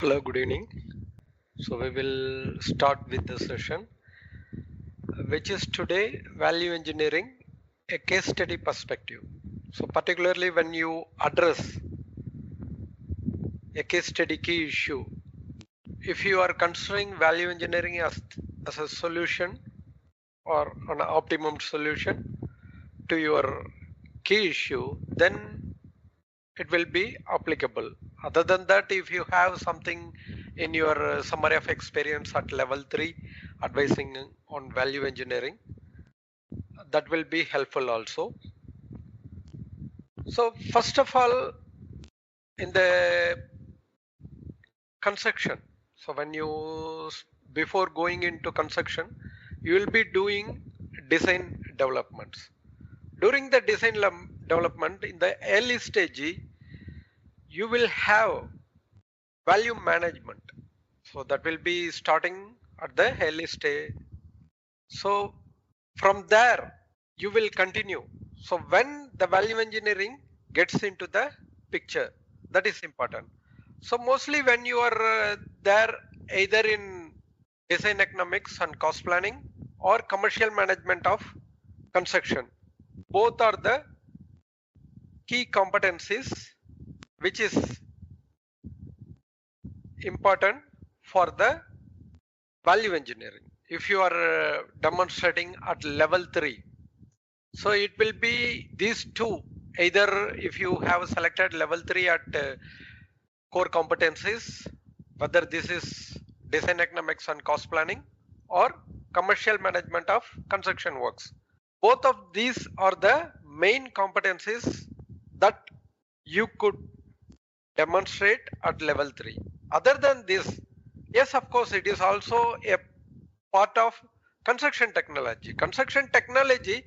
Hello, good evening. So we will start with the session, which is today value engineering, a case study perspective. So particularly when you address a case study key issue, if you are considering value engineering as a solution or an optimum solution to your key issue, then it will be applicable. Other than that, if you have something in your summary of experience at level 3 advising on value engineering, that will be helpful also. So first of all, in the construction, so when you before going into construction, you will be doing design developments. During the design development in the early stage, you will have value management. So that will be starting at the early stage. So from there, you will continue. So when the value engineering gets into the picture, that is important. So mostly when you are there, either in design economics and cost planning or commercial management of construction, both are the key competencies which is important for the value engineering. If you are demonstrating at level 3, so it will be these two. Either if you have selected level 3 at core competencies, whether this is design economics and cost planning or commercial management of construction works. Both of these are the main competencies that you could demonstrate at level 3. Other than this, yes, of course, it is also a part of construction technology. Construction technology,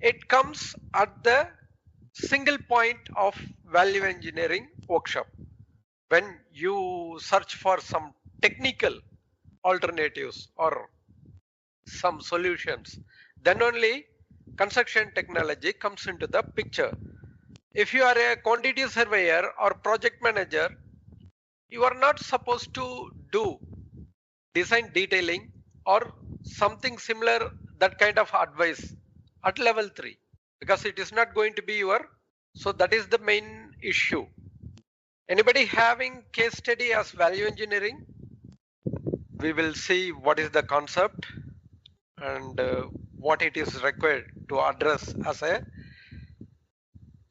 it comes at the single point of value engineering workshop. When you search for some technical alternatives or some solutions, then only construction technology comes into the picture. If you are a quantity surveyor or project manager, you are not supposed to do design detailing or something similar, that kind of advice at level 3, because it is not going to be your. So that is the main issue. Anybody having case study as value engineering? We will see what is the concept and what it is required to address as a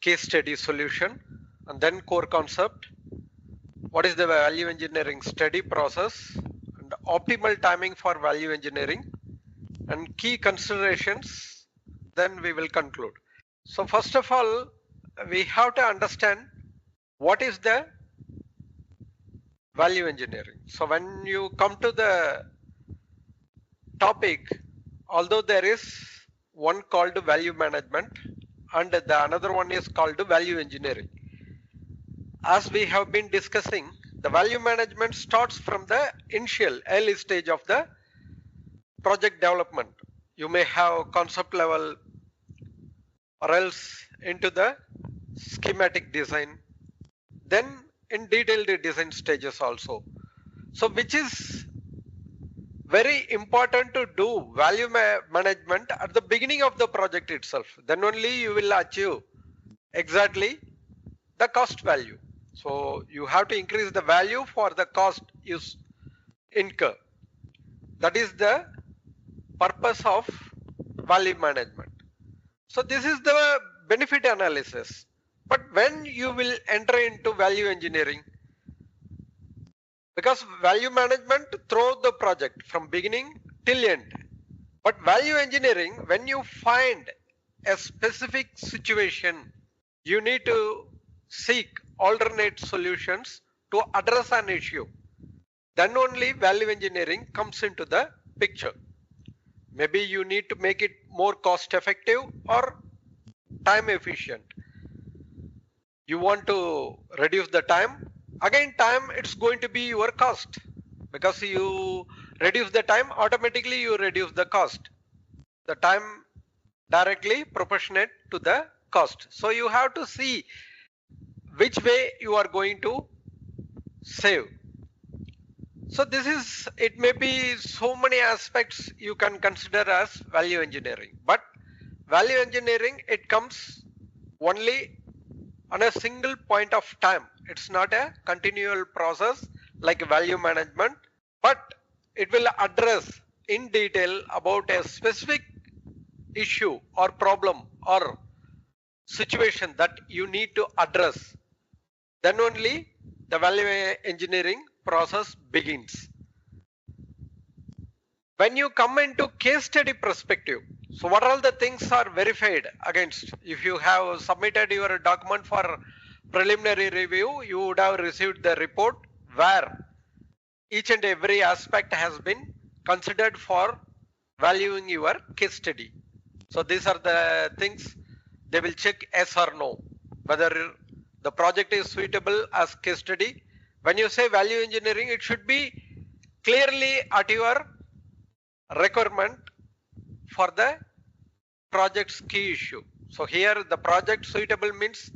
case study solution, and then core concept, what is the value engineering study process, and optimal timing for value engineering, and key considerations. Then we will conclude. So first of all, we have to understand what is the value engineering. So when you come to the topic, although there is one called value management and the another one is called value engineering, as we have been discussing, the value management starts from the initial early stage of the project development. You may have concept level or else into the schematic design, then in detailed design stages also. So which is very important to do value management at the beginning of the project itself. Then only you will achieve exactly the cost value. So you have to increase the value for the cost you incur. That is the purpose of value management. So this is the benefit analysis. But when you will enter into value engineering, because value management throughout the project from beginning till end, but value engineering, when you find a specific situation, you need to seek alternate solutions to address an issue. Then only value engineering comes into the picture. Maybe you need to make it more cost effective or time efficient. You want to reduce the time. Again, time, it's going to be your cost, because you reduce the time, automatically you reduce the cost. The time directly proportionate to the cost. So you have to see which way you are going to save. So it may be so many aspects you can consider as value engineering, but value engineering, it comes only on a single point of time. It's not a continual process like value management, but it will address in detail about a specific issue or problem or situation that you need to address. Then only the value engineering process begins. When you come into case study perspective, so what all the things are verified against? If you have submitted your document for preliminary review, you would have received the report where each and every aspect has been considered for valuing your case study. So these are the things they will check yes or no, whether the project is suitable as case study. When you say value engineering, it should be clearly at your requirement for the project's key issue. So here the project suitable means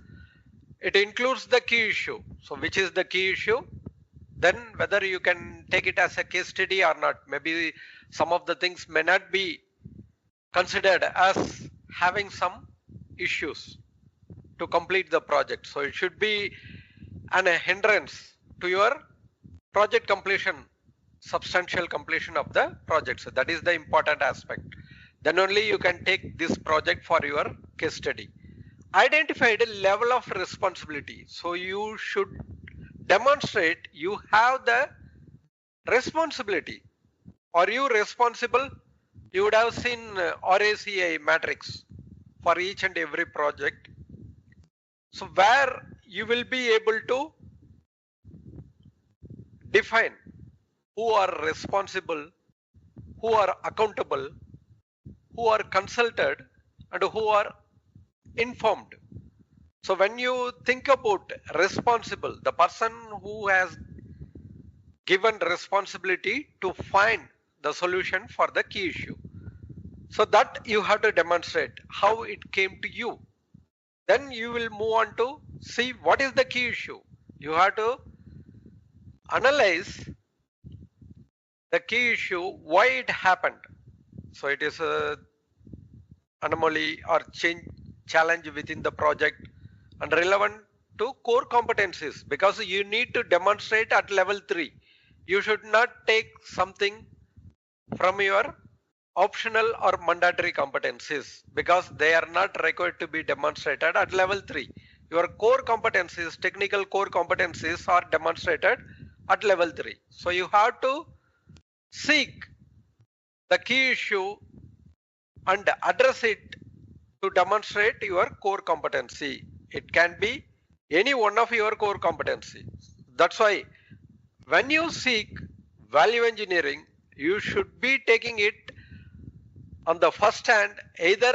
it includes the key issue. So which is the key issue? Then whether you can take it as a case study or not. Maybe some of the things may not be considered as having some issues to complete the project. So it should be a hindrance to your project completion, substantial completion of the project. So that is the important aspect. Then only you can take this project for your case study. Identified a level of responsibility. So you should demonstrate you have the responsibility. Are you responsible? You would have seen RACI matrix for each and every project. So where you will be able to define who are responsible, who are accountable, who are consulted, and who are informed. So when you think about responsible, the person who has given responsibility to find the solution for the key issue. So that you have to demonstrate how it came to you. Then you will move on to see what is the key issue. You have to analyze the key issue, why it happened. So it is a anomaly or challenge within the project and relevant to core competencies, because you need to demonstrate at level 3. You should not take something from your optional or mandatory competencies because they are not required to be demonstrated at level 3. Your core competencies, technical core competencies are demonstrated at level 3. So you have to seek the key issue and address it to demonstrate your core competency. It can be any one of your core competencies. That's why when you seek value engineering, you should be taking it on the first hand. Either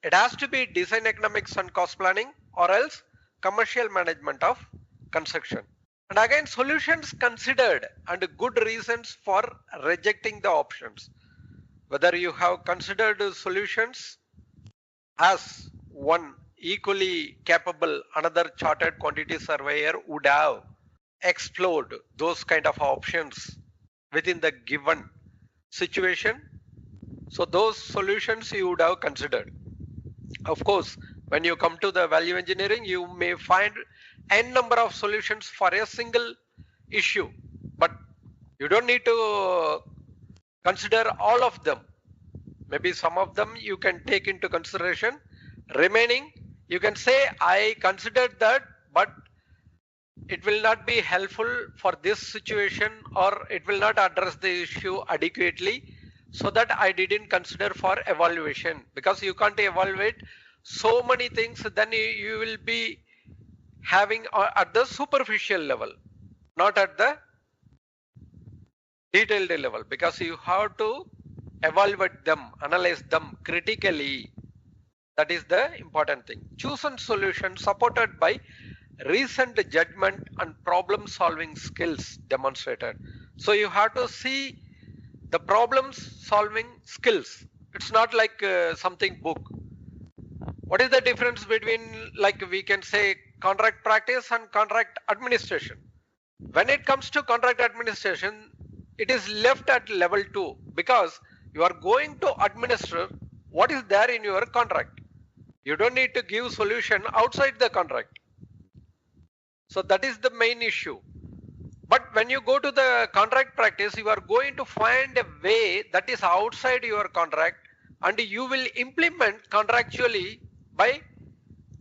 it has to be design economics and cost planning, or else commercial management of construction. And again, solutions considered and good reasons for rejecting the options. Whether you have considered solutions as one equally capable, another chartered quantity surveyor would have explored those kind of options within the given situation. So those solutions you would have considered. Of course, when you come to the value engineering, you may find n number of solutions for a single issue, but you don't need to consider all of them. Maybe some of them you can take into consideration. Remaining, you can say, I considered that, but it will not be helpful for this situation, or it will not address the issue adequately, so that I didn't consider for evaluation. Because you can't evaluate so many things, then you will be having at the superficial level, not at the detailed level, because you have to evaluate them, analyze them critically. That is the important thing. Chosen solution supported by recent judgment and problem solving skills demonstrated. So you have to see the problem solving skills. It's not like something book. What is the difference between, like we can say, contract practice and contract administration? When it comes to contract administration, it is left at level 2 because you are going to administer what is there in your contract. You don't need to give solution outside the contract. So that is the main issue. But when you go to the contract practice, you are going to find a way that is outside your contract, and you will implement contractually by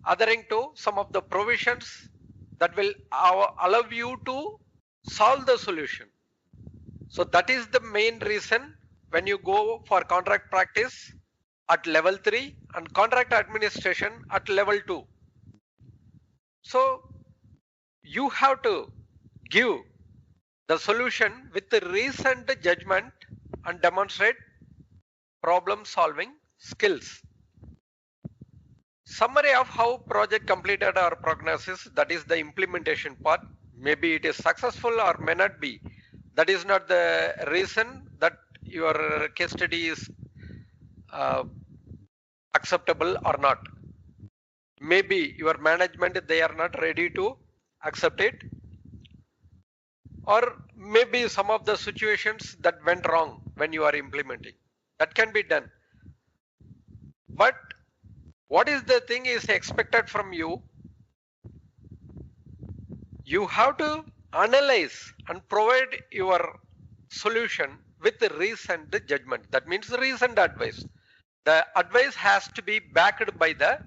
adhering to some of the provisions that will allow you to solve the solution. So that is the main reason when you go for contract practice at level 3 and contract administration at level 2. So you have to give the solution with the recent judgment and demonstrate problem solving skills. Summary of how project completed or prognosis, that is the implementation part. Maybe it is successful or may not be. That is not the reason that your case study is acceptable or not. Maybe your management, they are not ready to accept it, or maybe some of the situations that went wrong when you are implementing. That can be done. But what is the thing is expected from you? You have to analyze and provide your solution with recent judgment. That means recent advice. The advice has to be backed by the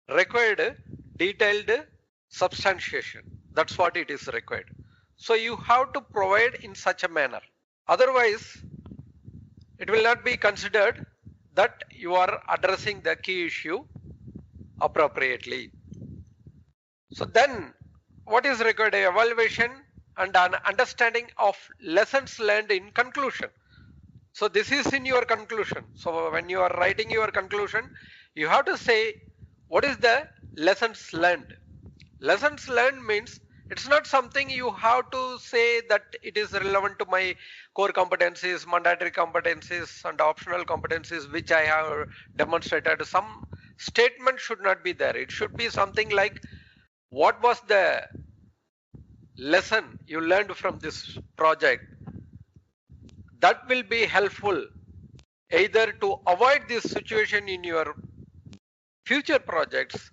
required detailed substantiation. That's what it is required. So you have to provide in such a manner. Otherwise, it will not be considered that you are addressing the key issue appropriately. So then what is required? Evaluation and an understanding of lessons learned in conclusion. So this is in your conclusion. So when you are writing your conclusion, you have to say what is the lessons learned. Lessons learned means it's not something you have to say that it is relevant to my core competencies, mandatory competencies and optional competencies which I have demonstrated. Some statement should not be there. It should be something like what was the lesson you learned from this project. That will be helpful either to avoid this situation in your future projects,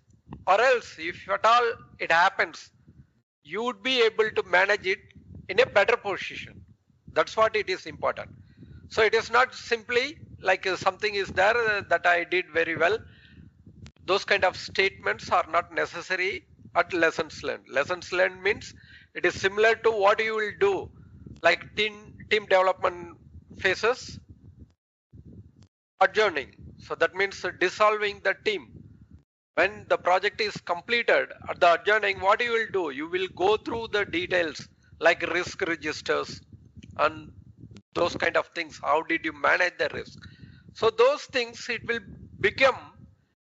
or else if at all it happens, you would be able to manage it in a better position. That's what it is important. So it is not simply like something is there that I did very well. Those kind of statements are not necessary at lessons learned. Lessons learned means it is similar to what you will do, like team development phases, adjourning. So that means dissolving the team. When the project is completed at the adjourning, what you will do? You will go through the details like risk registers and those kind of things. How did you manage the risk? So those things, it will become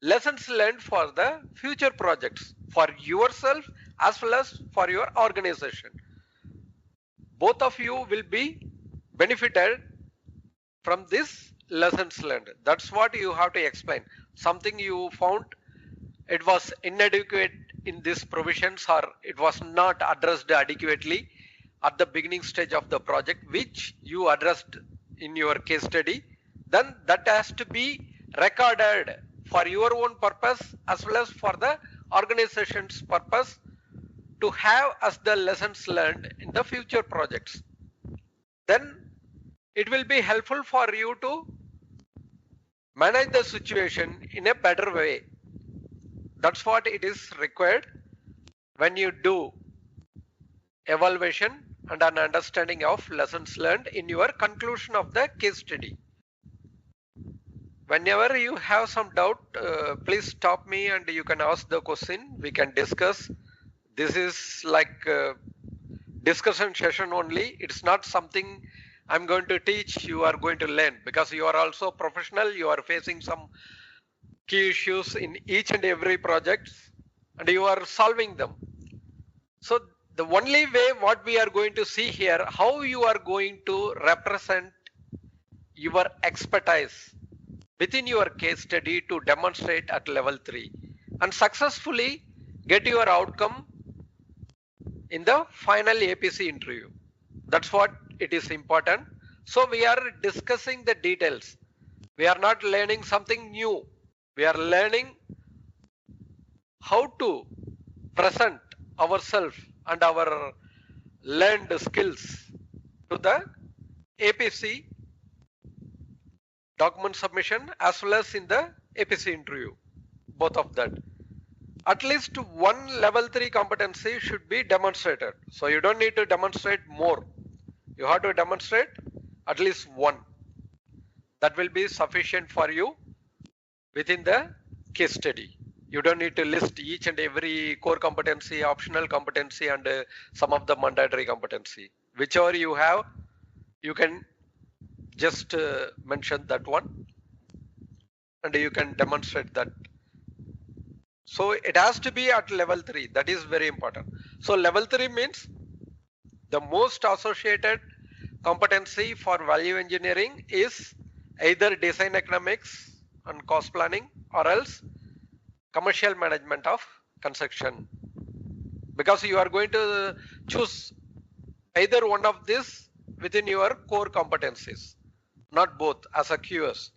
lessons learned for the future projects, for yourself as well as for your organization. Both of you will be benefited from this lessons learned. That's what you have to explain. Something you found it was inadequate in these provisions, or it was not addressed adequately at the beginning stage of the project, which you addressed in your case study, then that has to be recorded for your own purpose as well as for the organization's purpose, to have as the lessons learned in the future projects. Then it will be helpful for you to manage the situation in a better way. That's what it is required when you do evaluation and an understanding of lessons learned in your conclusion of the case study. Whenever you have some doubt, please stop me and you can ask the question. We can discuss. This is like a discussion session only. It's not something I'm going to teach. You are going to learn, because you are also professional. You are facing some key issues in each and every project and you are solving them. So the only way what we are going to see here, how you are going to represent your expertise within your case study to demonstrate at level 3 and successfully get your outcome in the final APC interview. That's what it is important. So we are discussing the details. We are not learning something new. We are learning how to present ourselves and our learned skills to the APC document submission as well as in the APC interview, both of that. At least one level 3 competency should be demonstrated. So you don't need to demonstrate more. You have to demonstrate at least one. That will be sufficient for you within the case study. You don't need to list each and every core competency, optional competency, and some of the mandatory competency. Whichever you have, you can just mention that one and you can demonstrate that. So it has to be at level 3. That is very important. So level 3 means the most associated competency for value engineering is either design economics and cost planning or else commercial management of construction, because you are going to choose either one of these within your core competencies, not both as a QS.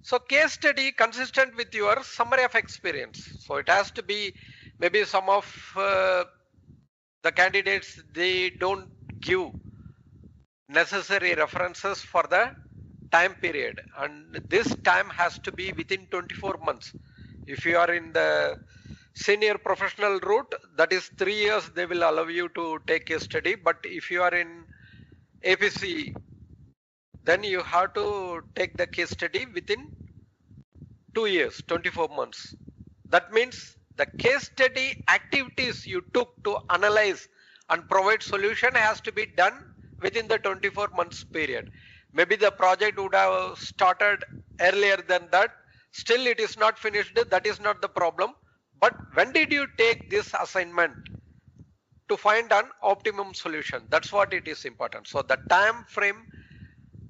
So case study consistent with your summary of experience. So it has to be, maybe some of the candidates, they don't give necessary references for the time period, and this time has to be within 24 months. If you are in the senior professional route, that is 3 years they will allow you to take a study, but if you are in APC, then you have to take the case study within 2 years, 24 months. That means the case study activities you took to analyze and provide solution has to be done within the 24 months period. Maybe the project would have started earlier than that, still it is not finished, that is not the problem. But when did you take this assignment to find an optimum solution? That's what it is important. So the time frame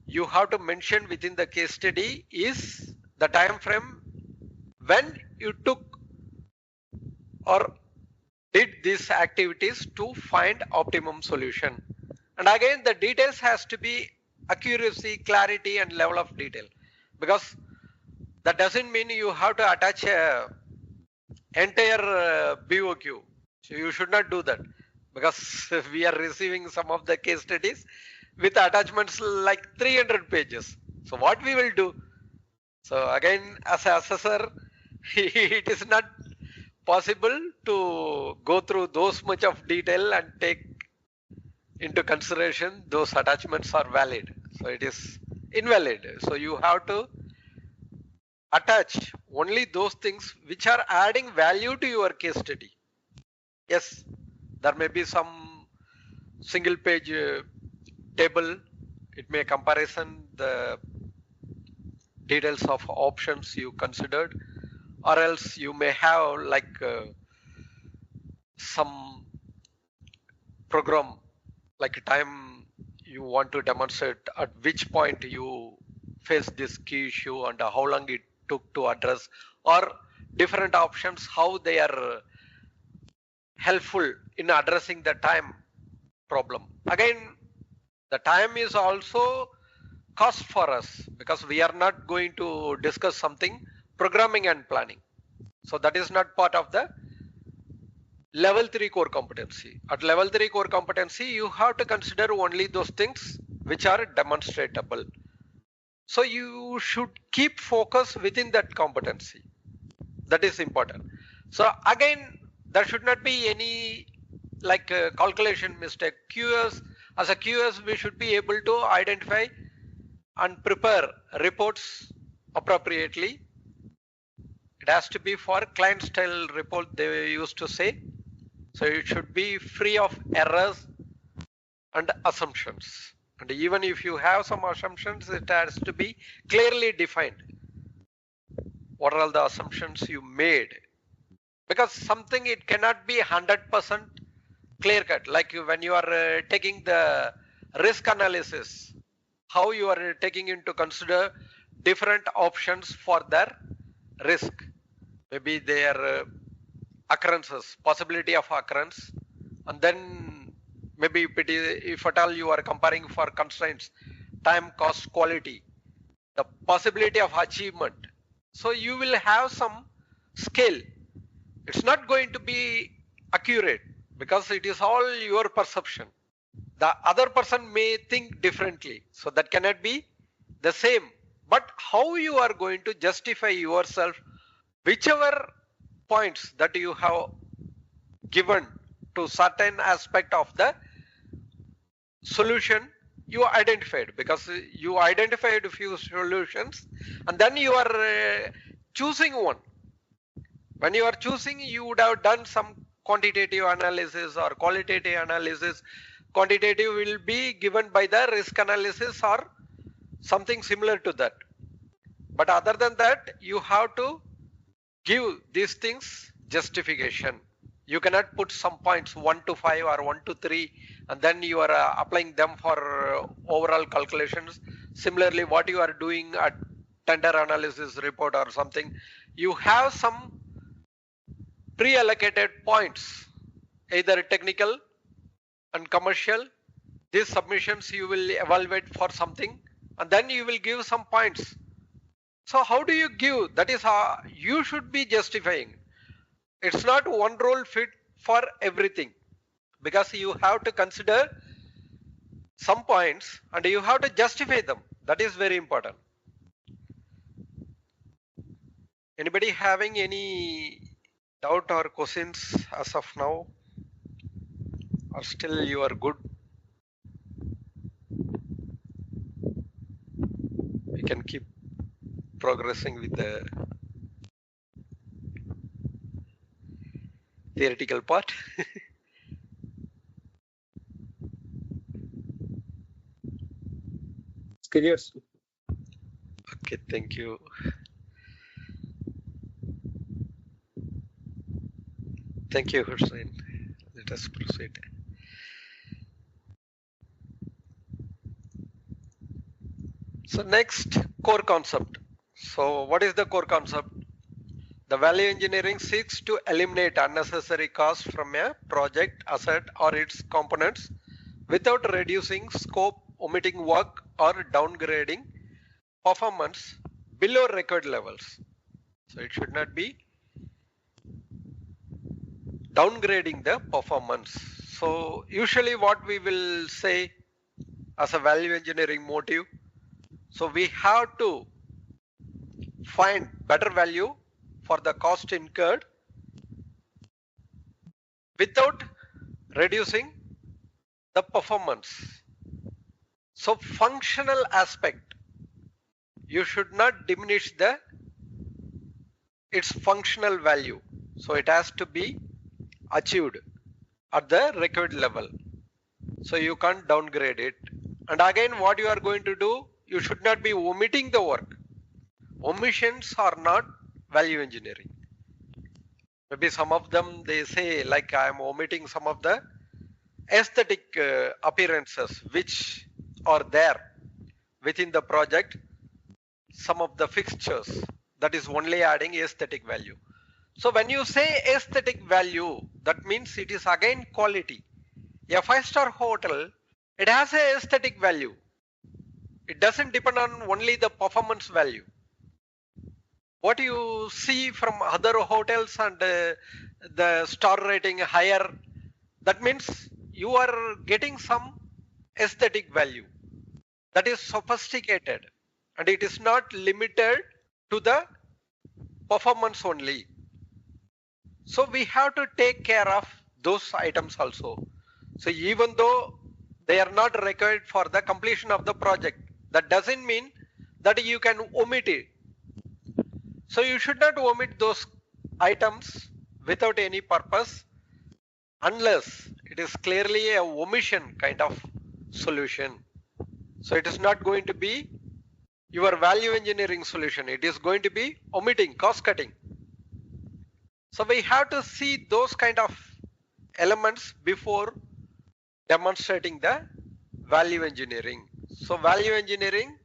you have to mention within the case study is the time frame when you took or did these activities to find optimum solution. And again, the details has to be accuracy, clarity, and level of detail, because that doesn't mean you have to attach a entire BOQ. So you should not do that, because we are receiving some of the case studies with attachments like 300 pages. So what we will do? So again, as an assessor, it is not possible to go through those much of detail and take into consideration those attachments are valid. So it is invalid. So you have to attach only those things which are adding value to your case study. Yes, there may be some single page table. It may comparison the details of options you considered, or else you may have like some program, like a time you want to demonstrate at which point you face this key issue and how long it took to address, or different options, how they are helpful in addressing the time problem. Again, the time is also cost for us, because we are not going to discuss something programming and planning. So that is not part of the level 3 core competency. At level 3 core competency, you have to consider only those things which are demonstratable. So you should keep focus within that competency. That is important. So again, there should not be any like calculation mistake. QS, as a QS, we should be able to identify and prepare reports appropriately. It has to be for client style report, they used to say. So it should be free of errors and assumptions. And even if you have some assumptions, it has to be clearly defined. What are all the assumptions you made? Because something, it cannot be 100% clear cut. Like when you are taking the risk analysis, how you are taking into consider different options for their risk. Maybe their occurrences, possibility of occurrence, and then maybe if at all you are comparing for constraints, time, cost, quality, the possibility of achievement. So you will have some scale. It's not going to be accurate because it is all your perception. The other person may think differently. So that cannot be the same. But how you are going to justify yourself, whichever points that you have given to certain aspect of the solution you identified, because you identified a few solutions and then you are choosing one. When you are choosing, you would have done some quantitative analysis or qualitative analysis. Quantitative will be given by the risk analysis or something similar to that. But other than that, you have to give these things justification. You cannot put some points 1 to 5 or 1 to 3 and then you are applying them for overall calculations. Similarly, what you are doing at tender analysis report or something, you have some pre-allocated points, either technical and commercial. These submissions you will evaluate for something and then you will give some points. So how do you give? That is how you should be justifying. It's not one rule fit for everything, because you have to consider some points and you have to justify them. That is very important. Anybody having any doubt or questions as of now, or still you are good? We can keep progressing with the theoretical part. It's clear. Okay, thank you. Thank you, Hussein. Let us proceed. So next, core concept. So what is the core concept? The value engineering seeks to eliminate unnecessary costs from a project, asset or its components without reducing scope, omitting work or downgrading performance below required levels. So it should not be downgrading the performance. So usually what we will say as a value engineering motive, so we have to find better value for the cost incurred without reducing the performance. So functional aspect, you should not diminish its functional value. So it has to be achieved at the required level. So you can't downgrade it. And again, what you are going to do, you should not be omitting the work. Omissions are not value engineering. Maybe some of them, they say like I am omitting some of the aesthetic appearances which are there within the project, some of the fixtures, that is only adding aesthetic value. So when you say aesthetic value, that means it is again quality. A 5-star hotel, it has a aesthetic value. It doesn't depend on only the performance value. What you see from other hotels and the star rating higher, that means you are getting some aesthetic value that is sophisticated and it is not limited to the performance only. So we have to take care of those items also. So even though they are not required for the completion of the project, that doesn't mean that you can omit it. So you should not omit those items without any purpose unless it is clearly a omission kind of solution. So it is not going to be your value engineering solution. It is going to be omitting, cost cutting. So we have to see those kind of elements before demonstrating the value engineering. So value engineering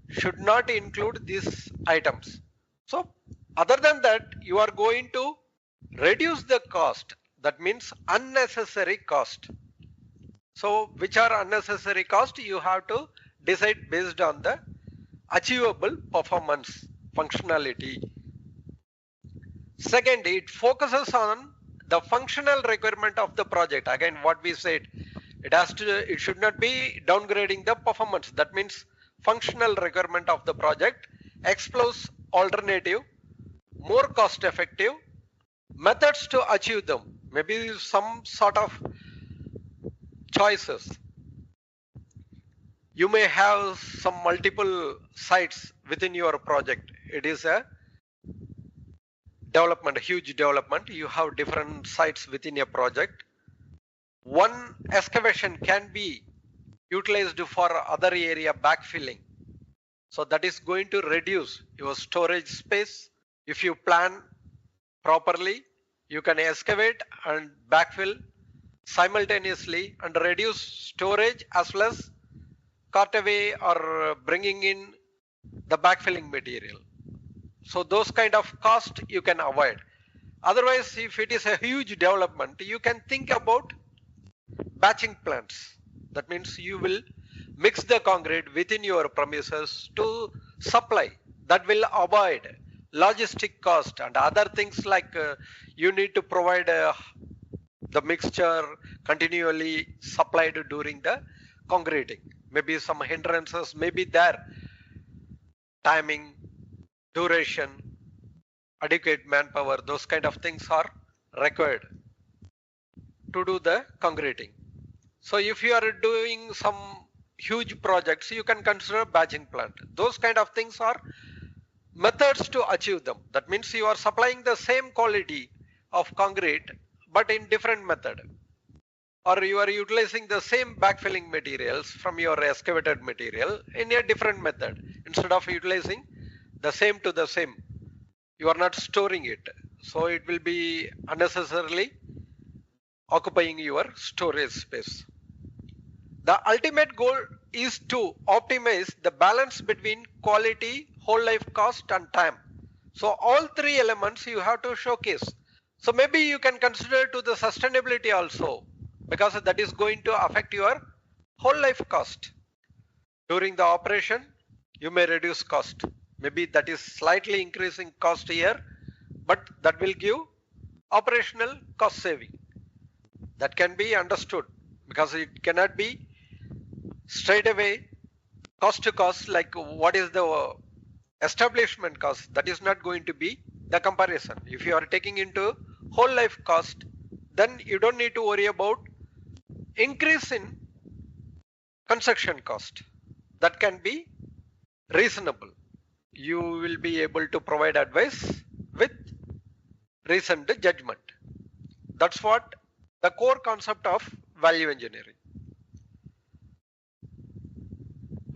should not include these items. So other than that, you are going to reduce the cost. That means unnecessary cost. So which are unnecessary cost, you have to decide based on the achievable performance functionality. Second, it focuses on the functional requirement of the project. Again, what we said, it should not be downgrading the performance. That means functional requirement of the project, explores alternative, more cost effective methods to achieve them. Maybe some sort of choices. You may have some multiple sites within your project. It is a development, huge development. You have different sites within a project. One excavation can be utilized for other area backfilling. So that is going to reduce your storage space. If you plan properly, you can excavate and backfill simultaneously and reduce storage as well as cart away or bringing in the backfilling material. So those kind of cost you can avoid. Otherwise, if it is a huge development, you can think about batching plants. That means you will mix the concrete within your premises to supply. That will avoid logistic cost and other things like you need to provide the mixture continually supplied during the concreting. Maybe some hindrances may be there. Timing, duration, adequate manpower, those kind of things are required to do the concreting. So if you are doing some huge projects, you can consider batching plant. Those kind of things are methods to achieve them. That means you are supplying the same quality of concrete but in different method, or you are utilizing the same backfilling materials from your excavated material in a different method. Instead of utilizing the same to the same, you are not storing it, so it will be unnecessarily occupying your storage space. The ultimate goal is to optimize the balance between quality, whole life cost and time. So all three elements you have to showcase. So maybe you can consider to the sustainability also, because that is going to affect your whole life cost. During the operation, you may reduce cost. Maybe that is slightly increasing cost here, but that will give operational cost saving. That can be understood because it cannot be straight away cost to cost, like what is the establishment cost. That is not going to be the comparison. If you are taking into whole life cost, then you don't need to worry about increase in construction cost. That can be reasonable. You will be able to provide advice with reasoned judgment. That's what the core concept of value engineering.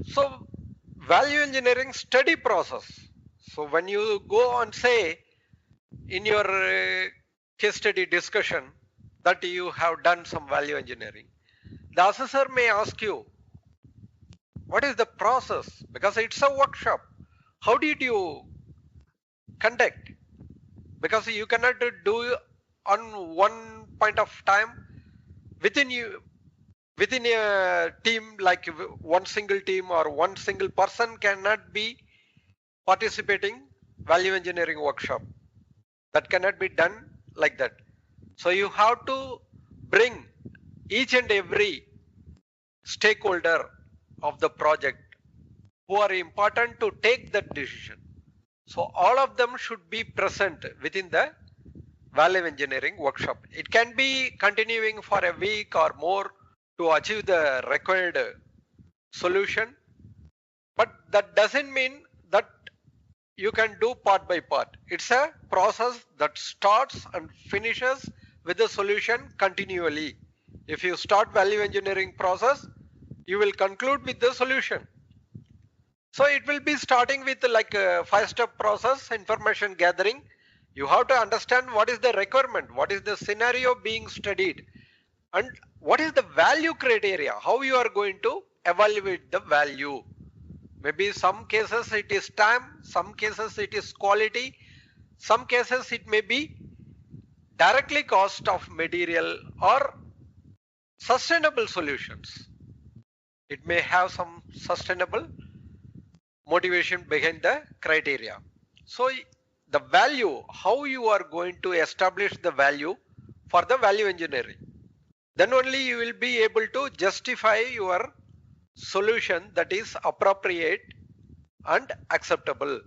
So value engineering study process. So when you go and say in your case study discussion that you have done some value engineering, the assessor may ask you, what is the process? Because it's a workshop. How did you conduct? Because you cannot do on one point of time within a team, like one single team or one single person cannot be participating value engineering workshop. That cannot be done like that. So you have to bring each and every stakeholder of the project who are important to take that decision. So all of them should be present within the value engineering workshop. It can be continuing for a week or more to achieve the required solution, but that doesn't mean that you can do part by part. It's a process that starts and finishes with the solution continually. If you start value engineering process, you will conclude with the solution. So it will be starting with like a 5-step process, information gathering. You have to understand what is the requirement, what is the scenario being studied, and what is the value criteria, how you are going to evaluate the value. Maybe some cases it is time, some cases it is quality, some cases it may be directly cost of material or Sustainable solutions. It may have some sustainable motivation behind the criteria. So the value, how you are going to establish the value for the value engineering. Then only you will be able to justify your solution that is appropriate and acceptable.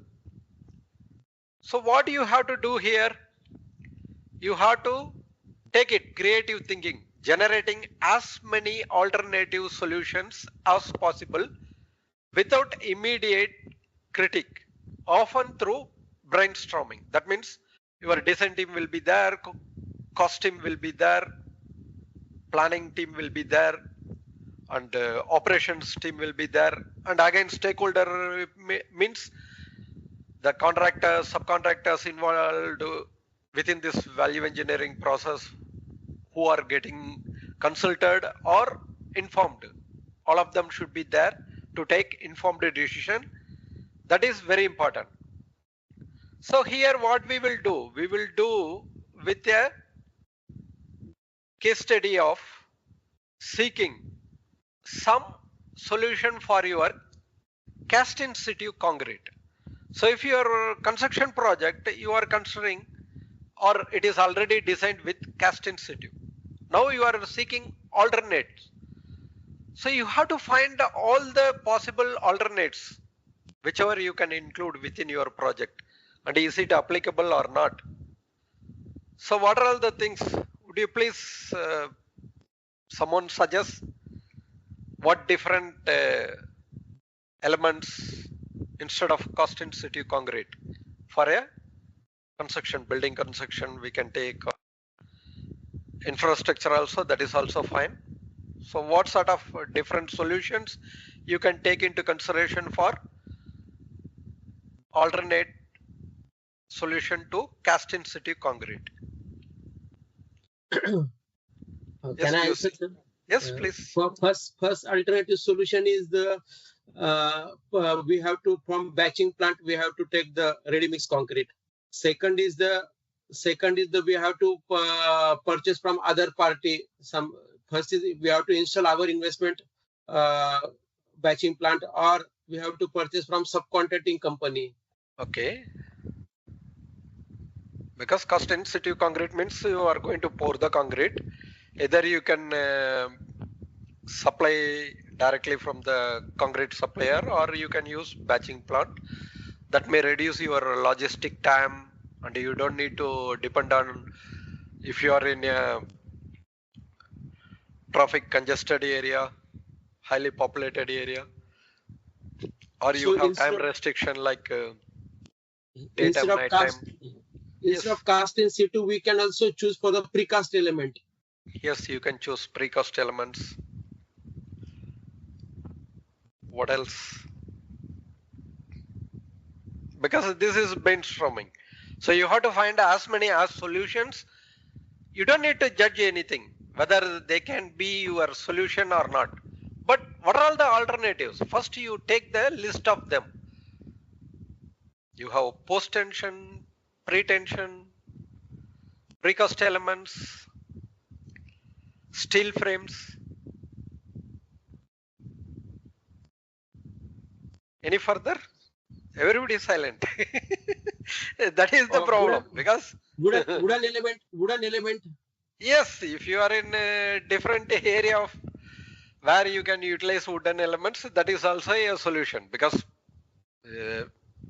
So what you have to do here, you have to take it creative thinking, generating as many alternative solutions as possible without immediate critique, often through brainstorming. That means your design team will be there, cost team will be there, planning team will be there, and operations team will be there. And again, stakeholder means the contractors, subcontractors involved within this value engineering process who are getting consulted or informed. All of them should be there to take informed decision. That is very important. So here what we will do with a case study of seeking some solution for your cast in situ concrete. So if your construction project you are considering, or it is already designed with cast in situ, now you are seeking alternates. So you have to find all the possible alternates, whichever you can include within your project, and is it applicable or not. So what are all the things? Would you please someone suggest what different elements instead of cast in situ concrete for a construction, building construction we can take, infrastructure also, that is also fine. So what sort of different solutions you can take into consideration for alternate solution to cast in situ concrete? Can Yes, I please. answer, sir? Yes, please. First alternative solution is the we have to, from batching plant we have to take the ready mix concrete. Second is we have to purchase from other party. First is we have to install our investment batching plant, or we have to purchase from subcontracting company. Okay. Because cast in situ concrete means you are going to pour the concrete. Either you can supply directly from the concrete supplier, or you can use batching plant. That may reduce your logistic time, and you don't need to depend on, if you are in a traffic congested area, highly populated area, or you have time restriction like daytime, nighttime. Instead of cast in situ, we can also choose for the precast element. Yes, you can choose precast elements. What else? Because this is brainstorming. So you have to find as many as solutions. You don't need to judge anything, whether they can be your solution or not. But what are all the alternatives? First you take the list of them. You have post-tension, pre-tension, precast elements, steel frames. Any further? Everybody is silent. That is the problem. Because wooden element. Yes, if you are in a different area of where you can utilize wooden elements, that is also a solution, because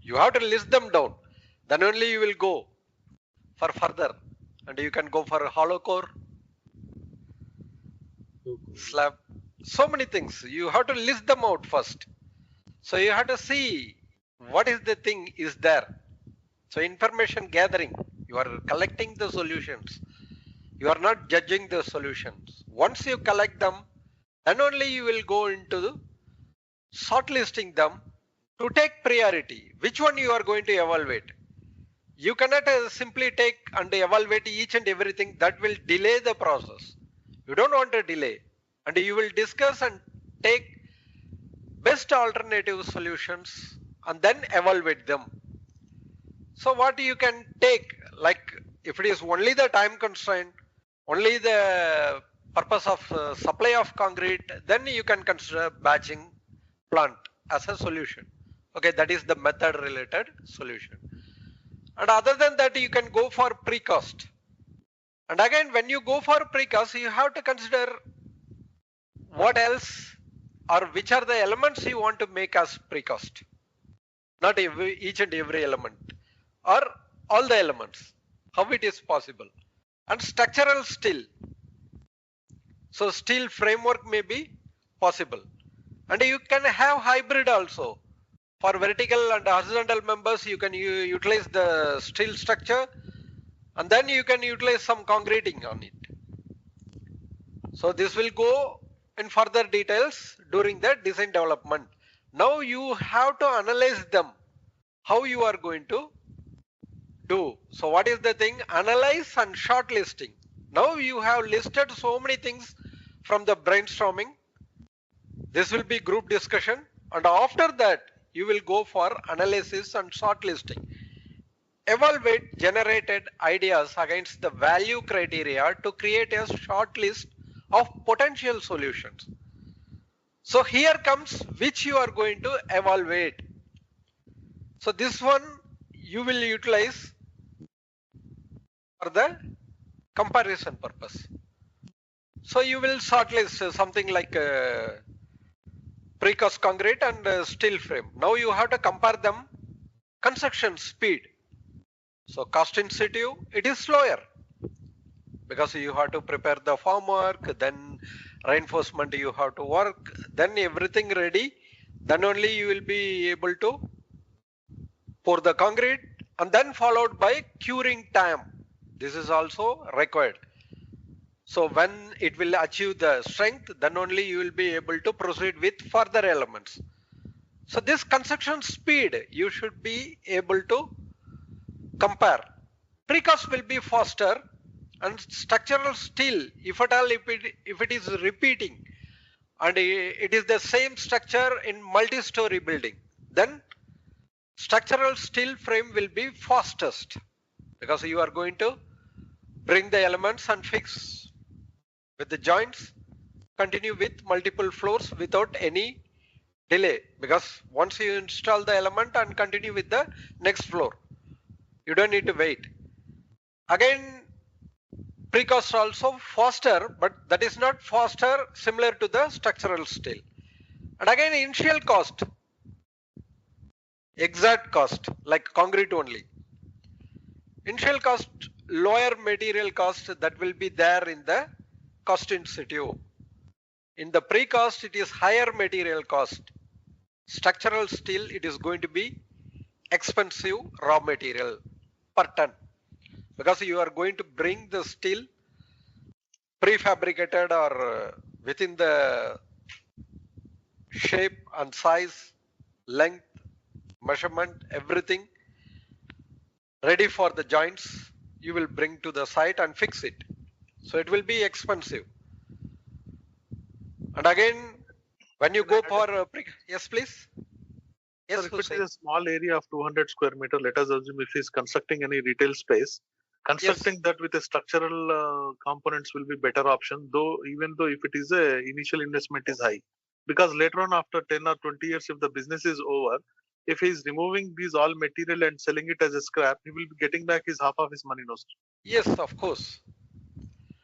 you have to list them down. Then only you will go for further, and you can go for hollow core, slab, so many things. You have to list them out first. So you have to see what is the thing is there. So information gathering, you are collecting the solutions. You are not judging the solutions. Once you collect them, then only you will go into the shortlisting them to take priority. Which one you are going to evaluate? You cannot simply take and evaluate each and everything. That will delay the process. You don't want to delay, and you will discuss and take best alternative solutions and then evaluate them. So what you can take, like if it is only the time constraint, only the purpose of supply of concrete, then you can consider batching plant as a solution. Okay, that is the method related solution. And other than that, you can go for precast. And again, when you go for precast, you have to consider what else or which are the elements you want to make as precast. Not each and every element, or all the elements, how it is possible. And structural steel. So steel framework may be possible. And you can have hybrid also. For vertical and horizontal members, you can utilize the steel structure, and then you can utilize some concreting on it. So this will go in further details during the design development. Now you have to analyze them, how you are going to do. So what is the thing? Analyze and shortlisting. Now you have listed so many things from the brainstorming. This will be group discussion, and after that you will go for analysis and shortlisting. Evaluate generated ideas against the value criteria to create a short list of potential solutions. So here comes which you are going to evaluate. So this one you will utilize for the comparison purpose. So you will shortlist something like precast concrete and steel frame. Now you have to compare them construction speed. So cost sensitive, it is slower because you have to prepare the formwork, then reinforcement you have to work, then everything ready, then only you will be able to pour the concrete, and then followed by curing time. This is also required. So when it will achieve the strength, then only you will be able to proceed with further elements. So this construction speed you should be able to compare. Precast will be faster, and structural steel, if at all if it is repeating and it is the same structure in multi-story building, then structural steel frame will be fastest because you are going to bring the elements and fix with the joints, continue with multiple floors without any delay, because once you install the element and continue with the next floor, you don't need to wait. Again, precast also faster, but that is not faster similar to the structural steel. And again, initial cost, exact cost like concrete only. Initial cost, lower material cost, that will be there in the cost institute. In the precast, it is higher material cost. Structural steel, it is going to be expensive raw material per ton, because you are going to bring the steel prefabricated or within the shape and size, length, measurement, everything ready for the joints. You will bring to the site and fix it. So it will be expensive. And again, when you go for yes, please. Yes, Sir, if it is a small area of 200 square meter, let us assume if he is constructing any retail space, constructing that with a structural components will be better option, though even though if it is a initial investment is high, because later on after 10 or 20 years, if the business is over, if he is removing these all material and selling it as a scrap, he will be getting back his half of his money, no, sir? Yes, of course.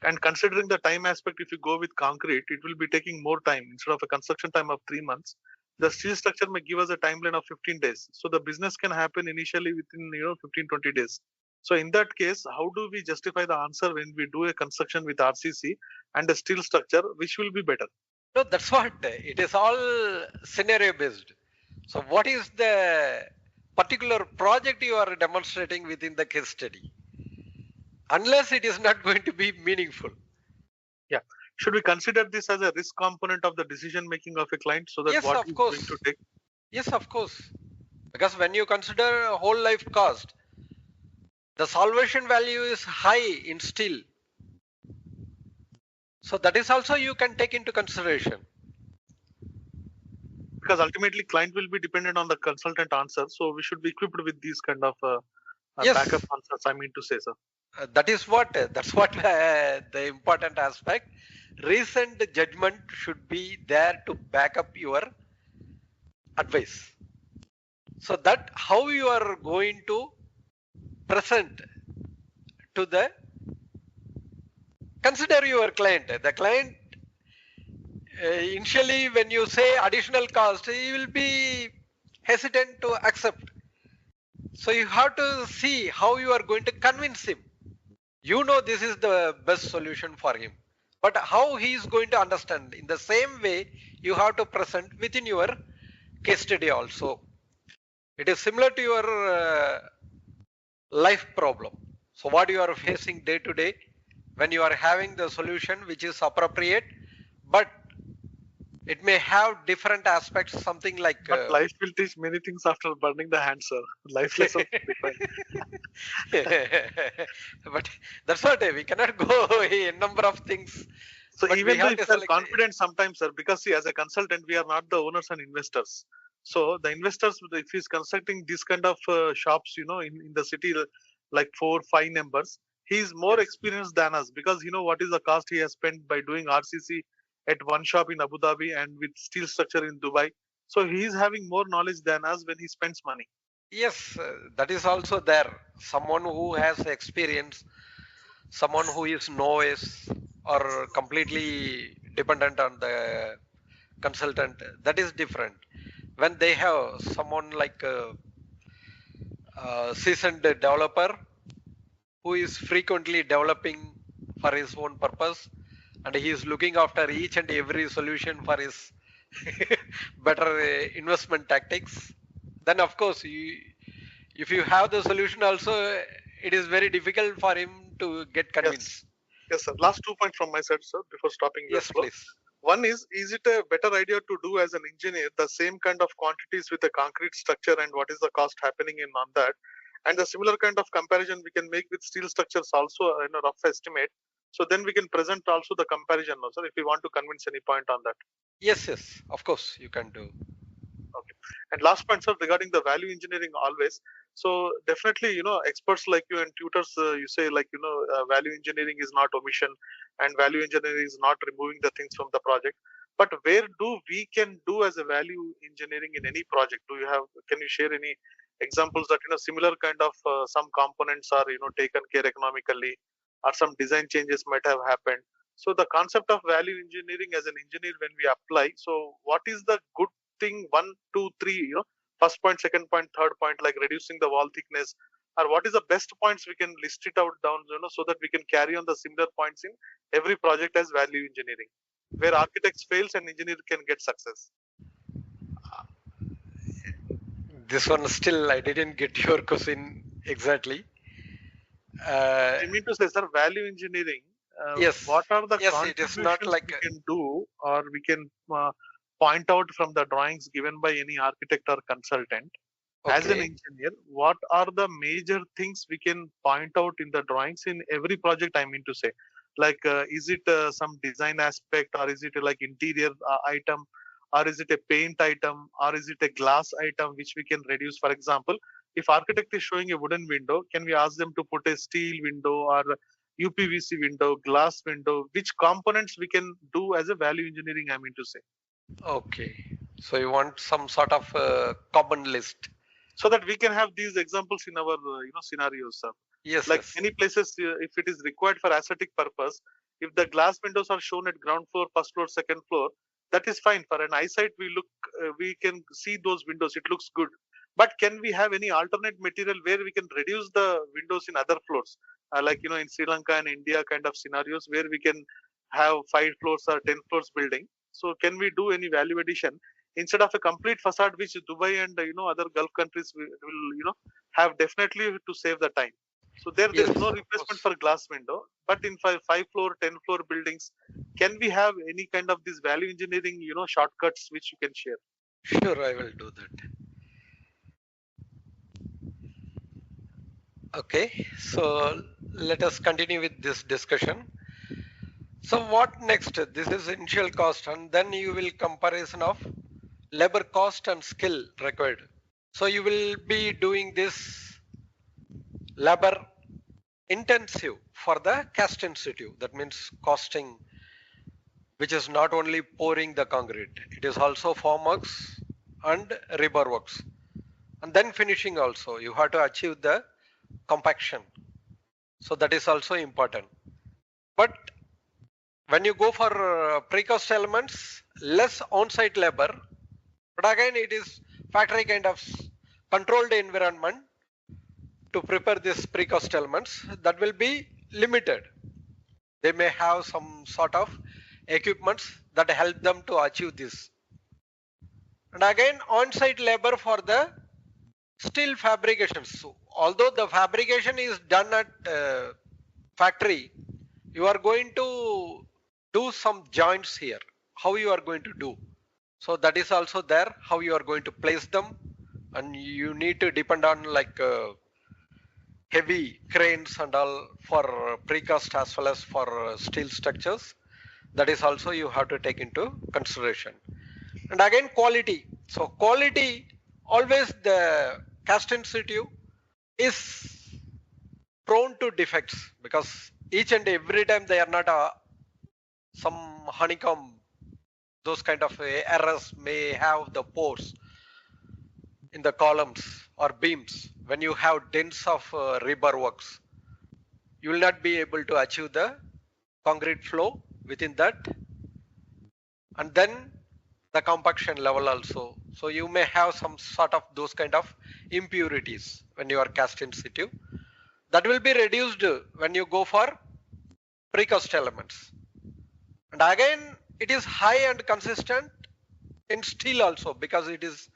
And considering the time aspect, if you go with concrete, it will be taking more time. Instead of a construction time of 3 months, the steel structure may give us a timeline of 15 days. So the business can happen initially within 15-20 days. So in that case, how do we justify the answer when we do a construction with RCC and a steel structure, which will be better? No, that's what it is, all scenario based. So what is the particular project you are demonstrating within the case study? Unless it is not going to be meaningful. Yeah. Should we consider this as a risk component of the decision making of a client, so that yes, what of he's course. going to take? Yes, of course. Because when you consider whole life cost, the salvation value is high in steel. So that is also you can take into consideration. Because ultimately client will be dependent on the consultant answer. So we should be equipped with these kind of Yes. backup answers, I mean to say, sir. That's what the important aspect. Recent judgment should be there to back up your advice. So that how you are going to present to the consider your client. The client initially when you say additional cost, he will be hesitant to accept. So you have to see how you are going to convince him. You know this is the best solution for him, but how he is going to understand. In the same way, you have to present within your case study also. It is similar to your life problem. So what you are facing day to day, when you are having the solution which is appropriate, but it may have different aspects, something like But life will teach many things after burning the hand, sir. Life lessons will define. but that's what we cannot go in number of things. So But even we though have if to we are select. confident sometimes, sir, because see, as a consultant, we are not the owners and investors. So the investors, if he's constructing this kind of shops, in the city, like 4, 5 numbers, he's more experienced than us because what is the cost he has spent by doing RCC at one shop in Abu Dhabi and with steel structure in Dubai. So he's having more knowledge than us when he spends money. Yes, that is also there. Someone who has experience, someone who is novice or completely dependent on the consultant, that is different. When they have someone like a seasoned developer who is frequently developing for his own purpose and he is looking after each and every solution for his better investment tactics, then of course if you have the solution also, it is very difficult for him to get Yes, convinced. yes, sir. Last 2 points from my side, sir, before stopping your Yes, flow. please. One is it a better idea to do as an engineer the same kind of quantities with a concrete structure and what is the cost happening in on that? And the similar kind of comparison we can make with steel structures also in a rough estimate. So then we can present also the comparison also if we want to convince any point on that. Yes, of course you can do. Okay. And last point, sir, regarding the value engineering always. So definitely, experts like you and tutors, you say like, value engineering is not omission and value engineering is not removing the things from the project. But where do we can do as a value engineering in any project? Can you share any examples that, similar kind of some components are, taken care economically or some design changes might have happened. So the concept of value engineering as an engineer when we apply, so what is the good thing, 1, 2, 3, first point, second point, third point, like reducing the wall thickness, or what is the best points we can list it out down, so that we can carry on the similar points in every project as value engineering, where architects fails and engineer can get success. This one still I didn't get your question exactly. I mean to say, sir, value engineering. Yes, What are the yes, it is not contributions like we can do, or we can point out from the drawings given by any architect or consultant? As an okay. engineer, what are the major things we can point out in the drawings in every project? I mean to say, like, is it some design aspect, or is it like interior item, or is it a paint item, or is it a glass item which we can reduce? For example, if architect is showing a wooden window, can we ask them to put a steel window or UPVC window, glass window? Which components we can do as a value engineering? I mean to say. Okay, so you want some sort of common list. So that we can have these examples in our scenarios, sir. Yes, Like yes. many places, if it is required for aesthetic purpose, if the glass windows are shown at ground floor, first floor, second floor, that is fine. For an eyesight, we can see those windows, it looks good. But can we have any alternate material where we can reduce the windows in other floors, like in Sri Lanka and India kind of scenarios where we can have 5 floors or 10 floors building? So can we do any value addition instead of a complete facade which Dubai and other Gulf countries will have definitely to save the time? So there Yes, is no of replacement course. for glass window, but in 5 floor, 10 floor buildings, can we have any kind of this value engineering, shortcuts which you can share? Sure, I will do that. Okay, so let us continue with this discussion. So what next? This is initial cost, and then you will comparison of labor cost and skill required. So you will be doing this labor intensive for the cast intensive. That means costing, which is not only pouring the concrete, it is also formworks and rebar works. And then finishing also, you have to achieve the compaction. So that is also important. But when you go for precast elements, less on-site labor, but again it is factory kind of controlled environment to prepare these precast elements, that will be limited. They may have some sort of equipments that help them to achieve this. And again, on-site labor for the steel fabrication. So although the fabrication is done at factory, you are going to do some joints here. How you are going to do? So that is also there, how you are going to place them, and you need to depend on like heavy cranes and all for precast as well as for steel structures. That is also you have to take into consideration. And again, quality. So quality, always the cast institute is prone to defects, because each and every time they are not some honeycomb, those kind of errors may have the pores in the columns or beams. When you have dents of rebar works, you will not be able to achieve the concrete flow within that. And then the compaction level also. So you may have some sort of those kind of impurities when you are cast in situ. That will be reduced when you go for precast elements. And again, it is high and consistent in steel also, because it is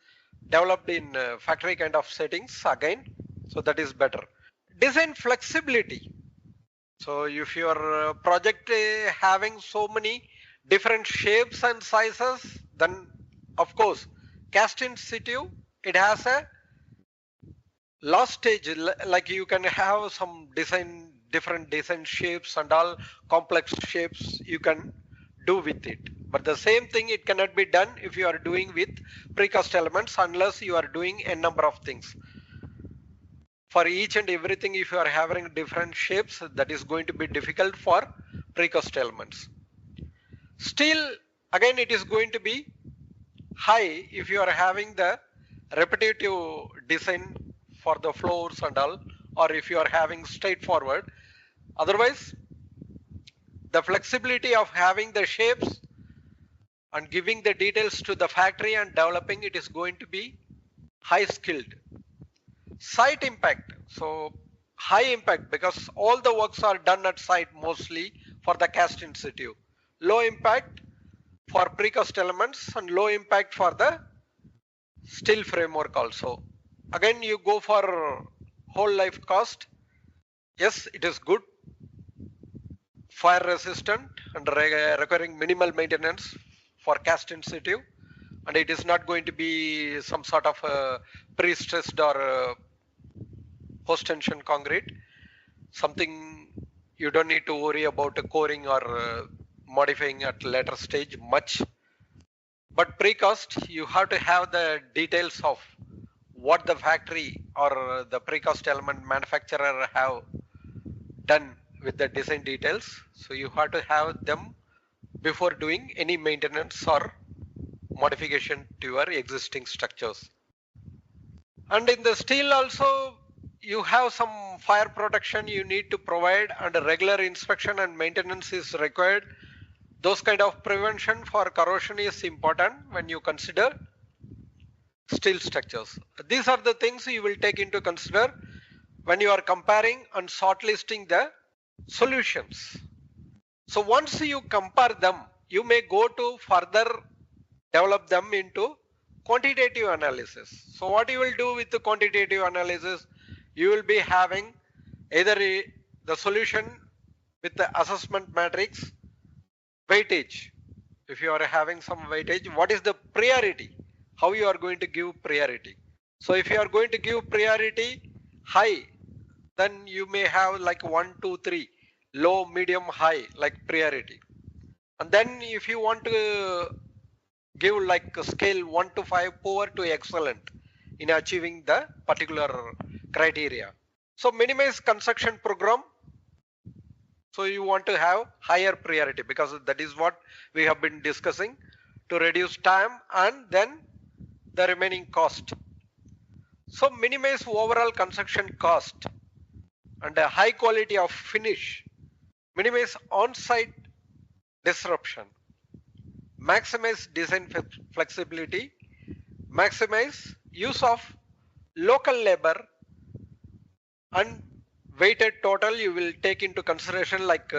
developed in factory kind of settings again. So that is better. Design flexibility. So if your project having so many different shapes and sizes, then of course cast in situ, it has a last stage, like you can have some design, different design shapes and all complex shapes you can do with it. But the same thing, it cannot be done if you are doing with precast elements, unless you are doing a number of things. For each and everything, if you are having different shapes, that is going to be difficult for precast elements. Steel, again, it is going to be high if you are having the repetitive design for the floors and all, or if you are having straightforward. Otherwise, the flexibility of having the shapes and giving the details to the factory and developing it is going to be high skilled. Site impact, so high impact, because all the works are done at site mostly for the cast in situ. Low impact for precast elements and low impact for the steel framework also. Again, you go for whole life cost. Yes, it is good, fire resistant and requiring minimal maintenance for cast in situ, and it is not going to be some sort of pre-stressed or post tension concrete, something you don't need to worry about coring or modifying at later stage much. But precast, you have to have the details of what the factory or the precast element manufacturer have done with the design details. So you have to have them before doing any maintenance or modification to your existing structures. And in the steel also, you have some fire protection you need to provide, and a regular inspection and maintenance is required. Those kind of prevention for corrosion is important when you consider steel structures. These are the things you will take into consider when you are comparing and shortlisting the solutions. So once you compare them, you may go to further develop them into quantitative analysis. So what you will do with the quantitative analysis, you will be having either the solution with the assessment matrix, weightage. If you are having some weightage, what is the priority? How you are going to give priority? So if you are going to give priority high, then you may have like 1, 2, 3, low, medium, high, like priority. And then if you want to give like a scale 1 to 5, poor to excellent in achieving the particular criteria. So minimize construction program So you want to have higher priority because that is what we have been discussing, to reduce time and then the remaining cost. So minimize overall construction cost and a high quality of finish. Minimize on-site disruption. Maximize design flexibility. Maximize use of local labor, and weighted total you will take into consideration, like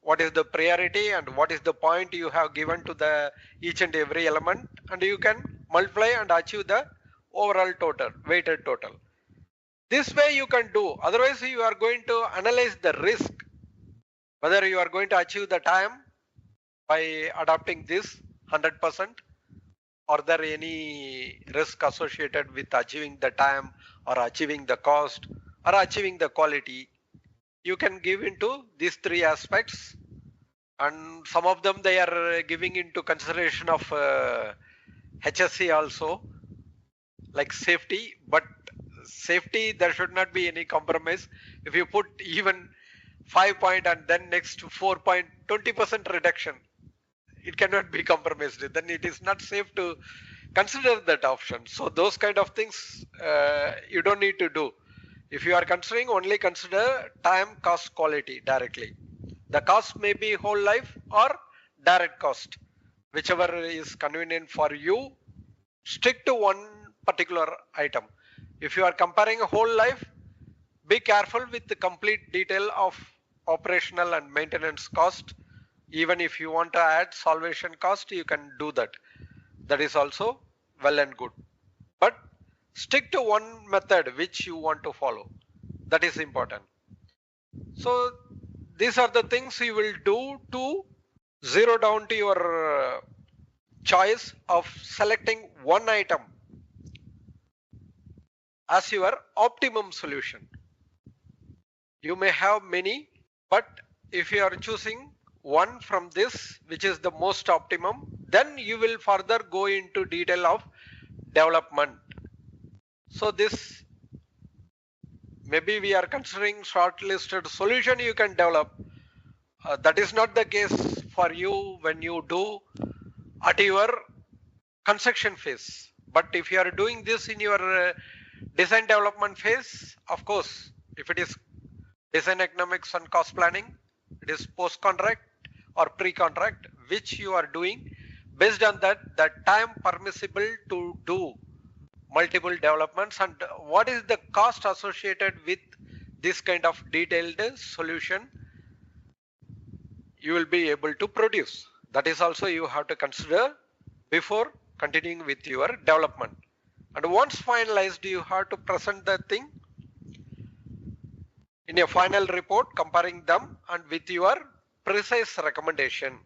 what is the priority and what is the point you have given to the each and every element, and you can multiply and achieve the overall total, weighted total. This way you can do. Otherwise you are going to analyze the risk, whether you are going to achieve the time by adopting this 100%, or there any risk associated with achieving the time or achieving the cost or achieving the quality. You can give into these three aspects, and some of them they are giving into consideration of HSC also, like safety. But safety, there should not be any compromise. If you put even 5 point and then next 4 point, 20% reduction, it cannot be compromised. Then it is not safe to consider that option. So those kind of things you don't need to do. If you are considering, only consider time, cost, quality directly. The cost may be whole life or direct cost, whichever is convenient for you. Stick to one particular item. If you are comparing a whole life, be careful with the complete detail of operational and maintenance cost. Even if you want to add salvation cost, you can do that. That is also well and good. But stick to one method which you want to follow. That is important. So these are the things you will do to zero down to your choice of selecting one item as your optimum solution. You may have many, but if you are choosing one from this, which is the most optimum, then you will further go into detail of development. So this, maybe we are considering shortlisted solution you can develop. That is not the case for you when you do at your construction phase. But if you are doing this in your design development phase, of course, if it is design economics and cost planning, it is post-contract or pre-contract, which you are doing. Based on that, the time permissible to do multiple developments and what is the cost associated with this kind of detailed solution, you will be able to produce. That is also you have to consider before continuing with your development. And once finalized, you have to present the thing in a final report, comparing them and with your precise recommendation.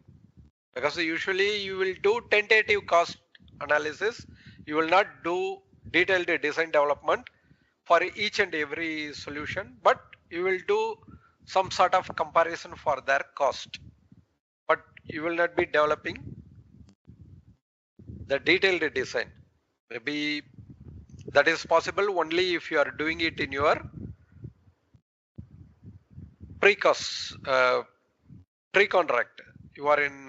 Because usually you will do tentative cost analysis, you will not do detailed design development for each and every solution, but you will do some sort of comparison for their cost. But you will not be developing the detailed design. Maybe that is possible only if you are doing it in your pre-cost, pre-contract. You are in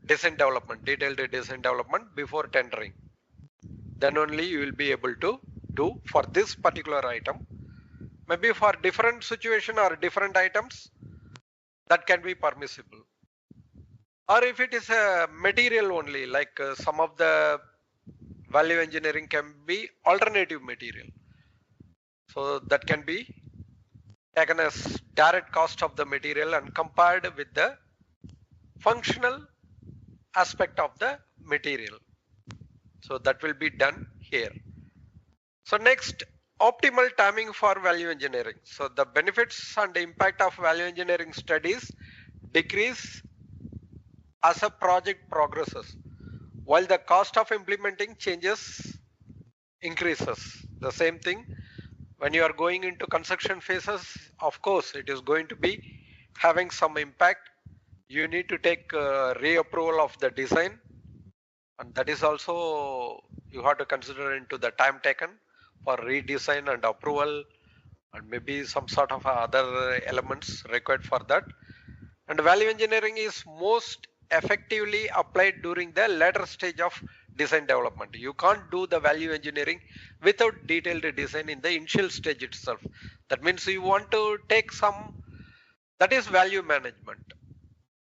design development, detailed design development before tendering. Then only you will be able to do for this particular item. Maybe for different situation or different items, that can be permissible. Or if it is a material only, like some of the value engineering can be alternative material. So that can be taken as direct cost of the material and compared with the functional aspect of the material. So that will be done here. So next, optimal timing for value engineering. So the benefits and the impact of value engineering studies decrease as a project progresses, while the cost of implementing changes increases. The same thing when you are going into construction phases, of course it is going to be having some impact. You need to take reapproval of the design, and that is also you have to consider into the time taken for redesign and approval, and maybe some sort of other elements required for that. And value engineering is most effectively applied during the later stage of design development. You can't do the value engineering without detailed design in the initial stage itself. That means you want to take some, that is value management.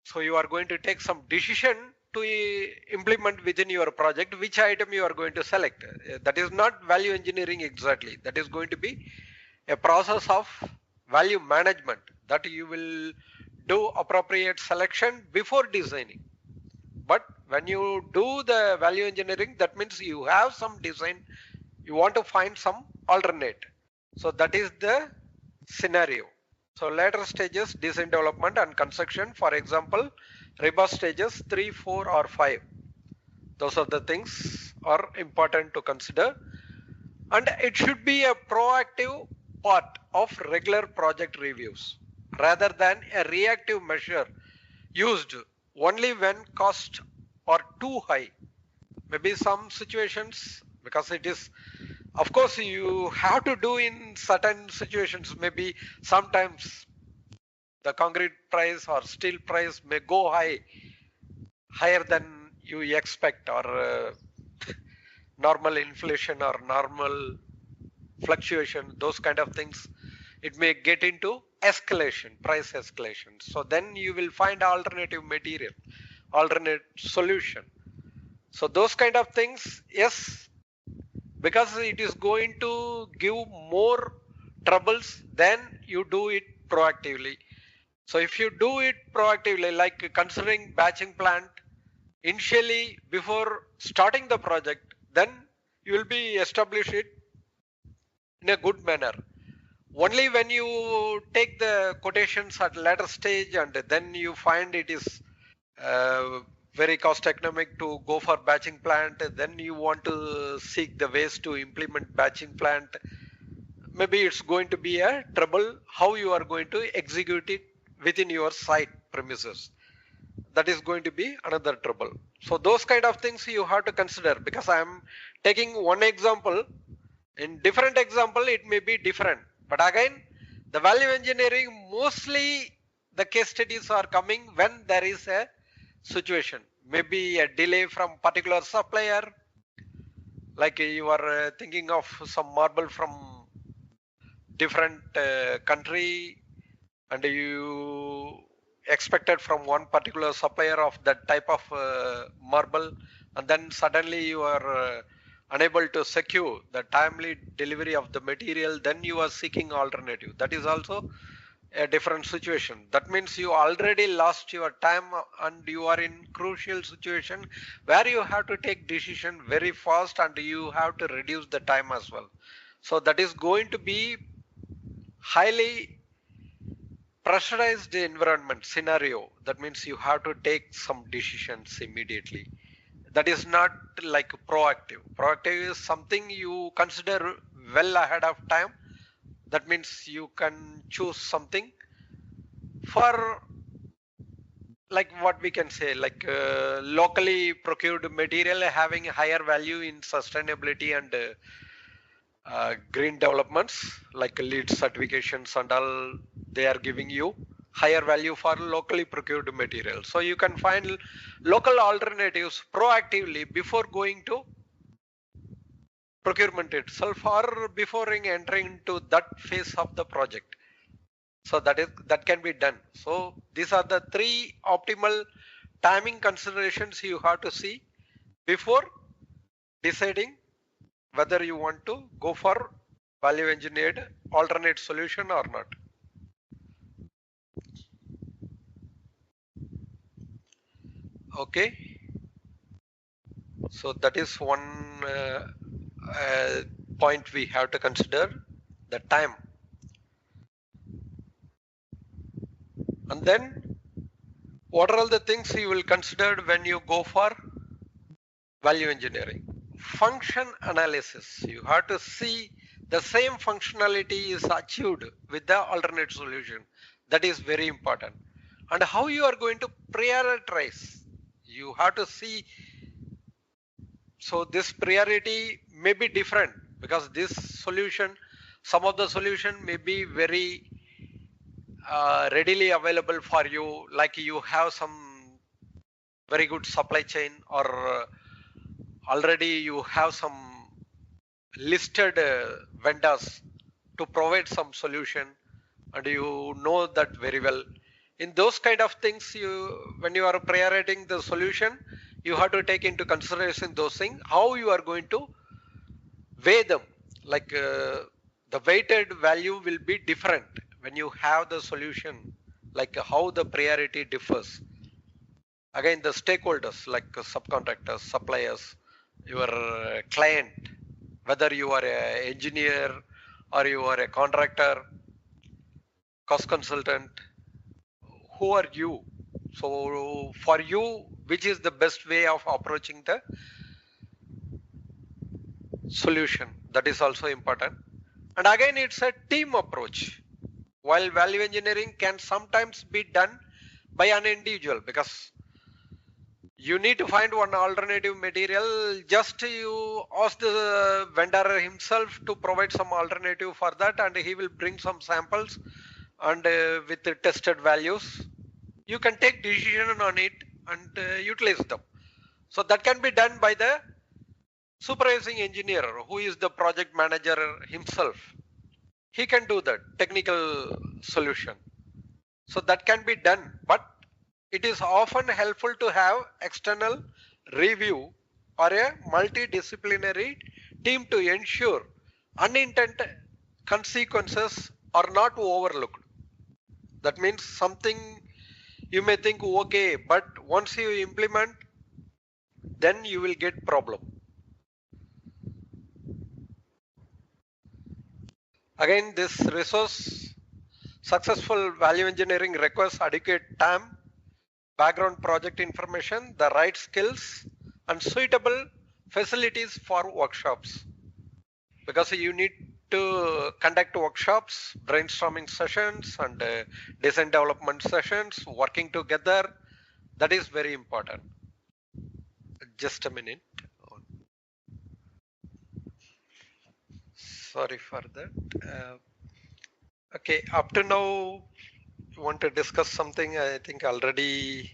So you are going to take some decision to implement within your project which item you are going to select. That is not value engineering exactly. That is going to be a process of value management, that you will do appropriate selection before designing. But when you do the value engineering, that means you have some design, you want to find some alternate. So that is the scenario. So later stages, design development and construction, for example, robust stages 3, 4 or 5. Those are the things are important to consider. And it should be a proactive part of regular project reviews rather than a reactive measure used only when costs are too high. Maybe some situations, because it is, of course, you have to do in certain situations. Maybe sometimes the concrete price or steel price may go higher than you expect, or normal inflation or normal fluctuation, those kind of things. It may get into escalation, price escalation. So then you will find alternative material, alternate solution. So those kind of things, yes, because it is going to give more troubles than you do it proactively. So if you do it proactively, like considering batching plant initially before starting the project, then you will be establish it in a good manner. Only when you take the quotations at later stage and then you find it is very cost economic to go for batching plant, then you want to seek the ways to implement batching plant, maybe it's going to be a trouble how you are going to execute it within your site premises. That is going to be another trouble. So those kind of things you have to consider, because I am taking one example. In different example it may be different, but again the value engineering, mostly the case studies are coming when there is a situation, maybe a delay from particular supplier, like you are thinking of some marble from different country and you expected from one particular supplier of that type of marble, and then suddenly you are unable to secure the timely delivery of the material, then you are seeking alternative. That is also a different situation. That means you already lost your time and you are in crucial situation where you have to take decision very fast and you have to reduce the time as well. So that is going to be highly pressurized environment scenario. That means you have to take some decisions immediately. That is not like proactive. Proactive is something you consider well ahead of time. That means you can choose something for, like what we can say, like locally procured material having higher value in sustainability and green developments, like LEED certifications and all, they are giving you higher value for locally procured material. So you can find local alternatives proactively before going to procurement itself or before entering into that phase of the project. So that can be done. So these are the 3 optimal timing considerations you have to see before deciding whether you want to go for value engineered alternate solution or not. Okay, so that is one point we have to consider, the time. And then what are all the things you will consider when you go for value engineering? Function analysis. You have to see the same functionality is achieved with the alternate solution. That is very important. And how you are going to prioritize. You have to see. So this priority may be different because this solution, some of the solution may be very readily available for you, like you have some very good supply chain, or already you have some listed vendors to provide some solution, and you know that very well. In those kind of things, when you are prioritizing the solution, you have to take into consideration those things, how you are going to weigh them. Like the weighted value will be different when you have the solution, like how the priority differs. Again, the stakeholders like subcontractors, suppliers, your client, whether you are an engineer or you are a contractor, cost consultant, who are you? So for you, which is the best way of approaching the solution? That is also important. And again, it's a team approach. While value engineering can sometimes be done by an individual, because you need to find one alternative material, just you ask the vendor himself to provide some alternative for that, and he will bring some samples, and with the tested values, you can take decision on it and utilize them. So that can be done by the supervising engineer, who is the project manager himself. He can do that technical solution. So that can be done, but it is often helpful to have external review or a multidisciplinary team to ensure unintended consequences are not overlooked. That means something you may think okay, but once you implement, then you will get problem. Again, this resource successful value engineering requires adequate time, background project information, the right skills, and suitable facilities for workshops. Because you need to conduct workshops, brainstorming sessions, and design development sessions, working together. That is very important. Just a minute. Sorry for that. Okay, up to now, you want to discuss something? I think already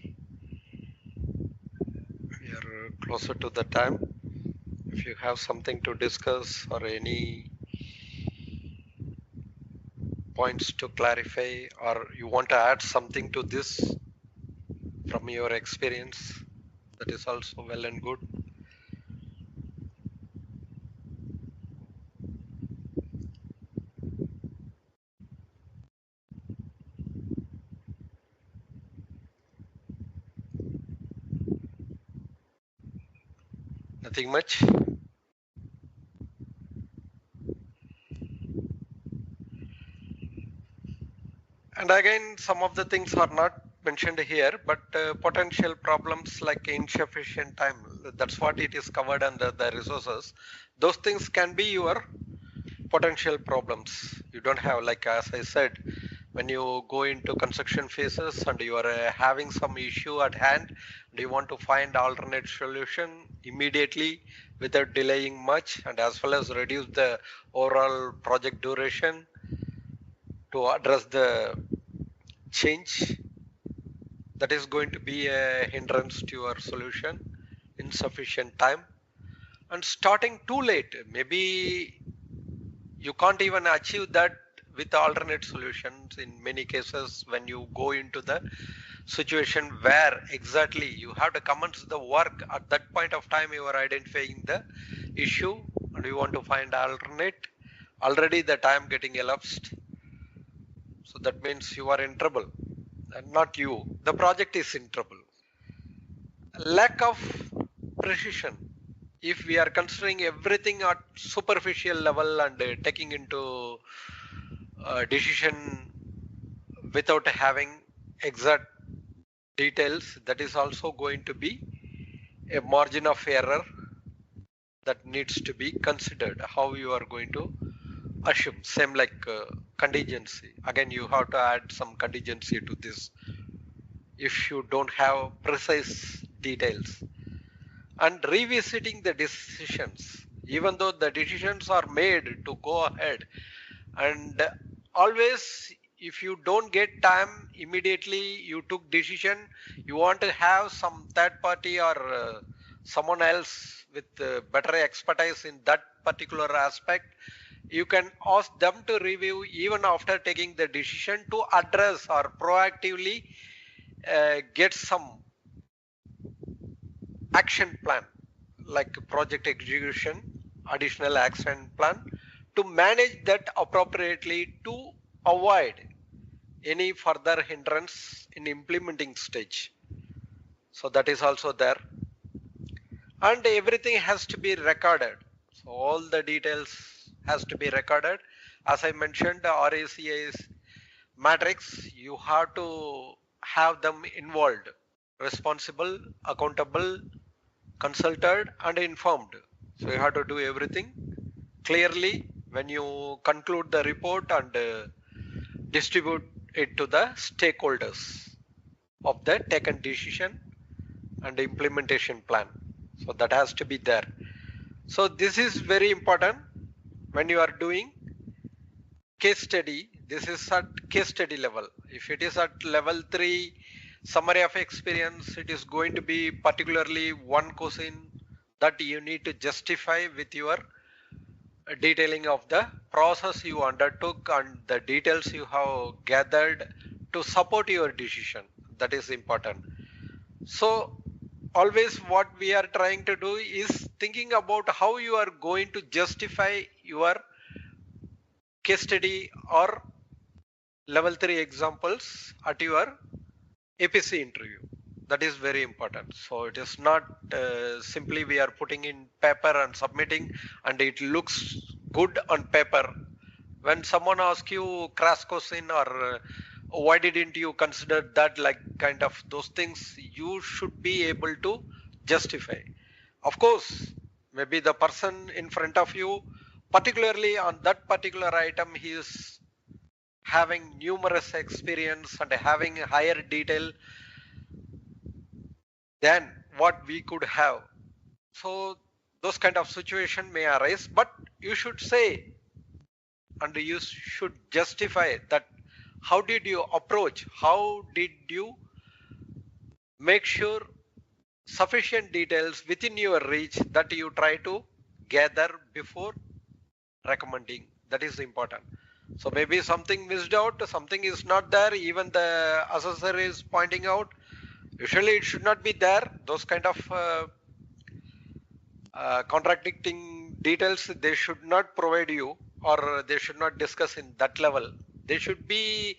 we are closer to the time. If you have something to discuss or any points to clarify, or you want to add something to this from your experience, that is also well and good. Nothing much. And again, some of the things are not mentioned here, but potential problems like insufficient time, that's what it is covered under the resources. Those things can be your potential problems. You don't have, like as I said, when you go into construction phases and you are having some issue at hand and you want to find alternate solution immediately without delaying much, and as well as reduce the overall project duration to address the change, that is going to be a hindrance to your solution. Insufficient time and starting too late, maybe you can't even achieve that with alternate solutions in many cases. When you go into the situation where exactly you have to commence the work, at that point of time you are identifying the issue and you want to find alternate, already the time getting elapsed. So that means you are in trouble, and not you, the project is in trouble. Lack of precision. If we are considering everything at superficial level and taking into decision without having exact details, that is also going to be a margin of error that needs to be considered. How you are going to assume, same like contingency. Again, you have to add some contingency to this if you don't have precise details. And revisiting the decisions, even though the decisions are made to go ahead, and always if you don't get time immediately, you took decision, you want to have some third party or someone else with better expertise in that particular aspect, you can ask them to review even after taking the decision to address or proactively get some action plan like project execution, additional action plan to manage that appropriately to avoid any further hindrance in implementing stage. So that is also there, and everything has to be recorded. So all the details has to be recorded. As I mentioned, the RACA's matrix, you have to have them involved, responsible, accountable, consulted and informed. So you have to do everything clearly when you conclude the report and distribute it to the stakeholders of the taken decision and implementation plan. So that has to be there. So this is very important when you are doing case study. This is at case study level. If it is at level 3 summary of experience, it is going to be particularly one question that you need to justify with your detailing of the process you undertook and the details you have gathered to support your decision. That is important. So always what we are trying to do is thinking about how you are going to justify your case study or level 3 examples at your APC interview. That is very important. So it is not simply we are putting in paper and submitting and it looks good on paper. When someone asks you crash question or why didn't you consider that, like kind of those things, you should be able to justify. Of course, maybe the person in front of you, particularly on that particular item, he is having numerous experience and having higher detail than what we could have. So those kind of situation may arise, but you should say and you should justify that how did you approach, how did you make sure sufficient details within your reach that you try to gather before recommending. That is important. So maybe something missed out, something is not there, even the assessor is pointing out, usually it should not be there. Those kind of contradicting details they should not provide you, or they should not discuss in that level. They should be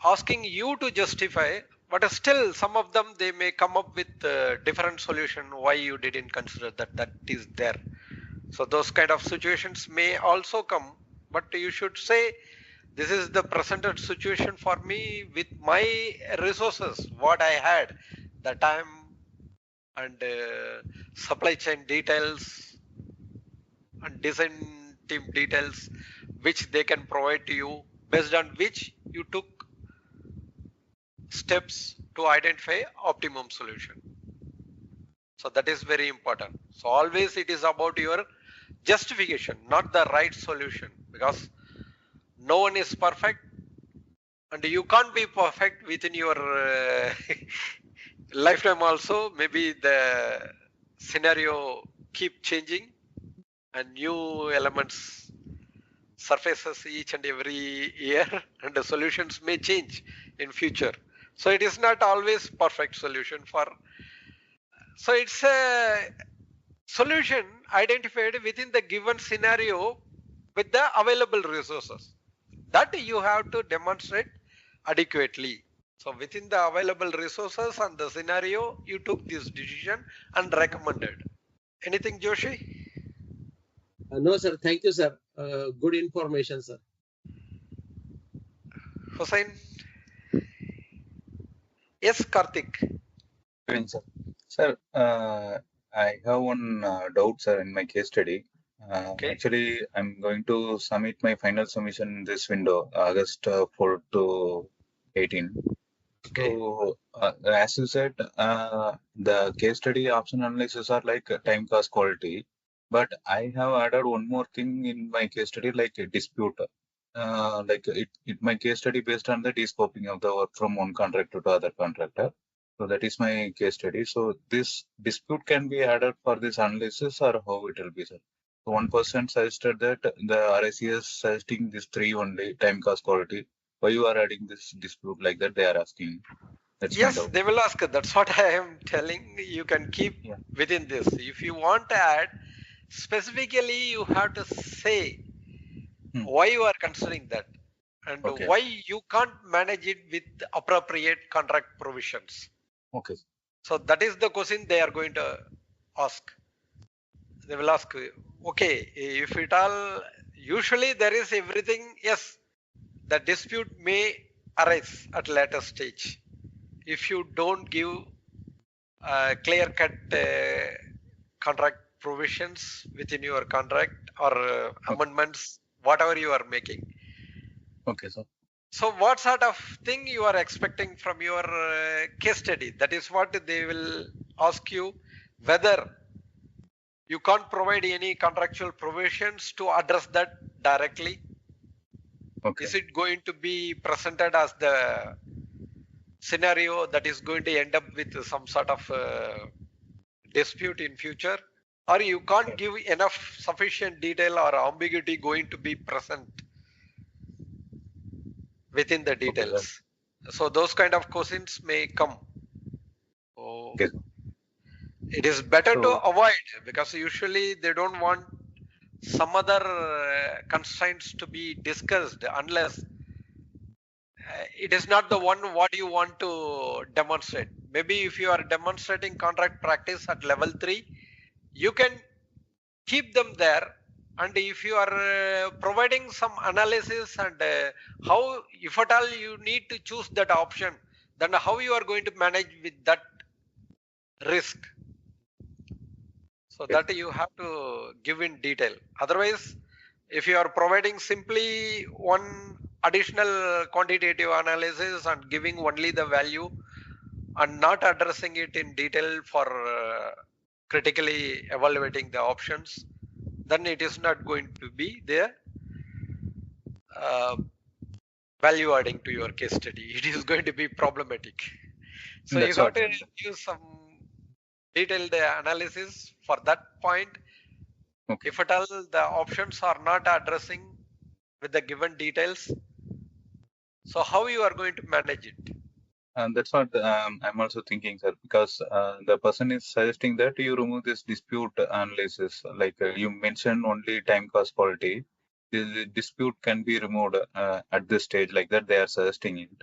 asking you to justify, but still some of them they may come up with different solution why you didn't consider that is there. So those kind of situations may also come, but you should say this is the presented situation for me with my resources, what I had, the time and supply chain details and design team details which they can provide to you, based on which you took steps to identify optimum solution. So that is very important. So always it is about your justification, not the right solution, because no one is perfect and you can't be perfect within your lifetime also. Maybe the scenario keep changing and new elements surfaces each and every year and the solutions may change in future. So it is not always perfect solution for, so it's a solution identified within the given scenario with the available resources that you have to demonstrate adequately. So within the available resources and the scenario, you took this decision and recommended. Anything, Joshi? No, sir. Thank you, sir. Good information, sir. Hussain? Yes, Karthik. Fine, sir. Sir, I have one doubt, sir, in my case study. Okay. Actually, I'm going to submit my final submission in this window, August 4 to 18. Okay. So, as you said, the case study option analysis are like time, cost, quality. But I have added one more thing in my case study, like a dispute. like my case study based on the de-scoping of the work from one contractor to other contractor. So that is my case study. So this dispute can be added for this analysis, or how it will be, sir? So one person suggested that the RIC is suggesting this 3 only, time, cost, quality. Why you are adding this dispute like that? They are asking. That's my Yes, doubt. they will ask. That's what I am telling. You can keep Yeah. within this. If you want to add, specifically you have to say why you are considering that and Okay. why you can't manage it with appropriate contract provisions. Okay. So that is the question they are going to ask. They will ask, okay, if it all, usually there is everything, yes, the dispute may arise at later stage. If you don't give clear-cut contract provisions within your contract or amendments, whatever you are making. Okay, sir. So what sort of thing you are expecting from your case study? That is what they will ask you, whether you can't provide any contractual provisions to address that directly. Okay. Is it going to be presented as the scenario that is going to end up with some sort of dispute in future, or you can't give enough sufficient detail or ambiguity going to be present within the details? So those kind of questions may come. So Okay. it is better to So, avoid, because usually they don't want some other constraints to be discussed unless it is not the one what you want to demonstrate. Maybe if you are demonstrating contract practice at level 3, you can keep them there. And if you are providing some analysis and how, if at all you need to choose that option, then how you are going to manage with that risk. So that you have to give in detail. Otherwise, if you are providing simply one additional quantitative analysis and giving only the value and not addressing it in detail for critically evaluating the options, then it is not going to be the value adding to your case study. It is going to be problematic. So you have to use some detailed analysis for that point. okay. If at all the options are not addressing with the given details, so how you are going to manage it? And that's what I'm also thinking, sir, because the person is suggesting that you remove this dispute analysis. Like you mentioned only time, cost, quality. The dispute can be removed at this stage, like that they are suggesting it.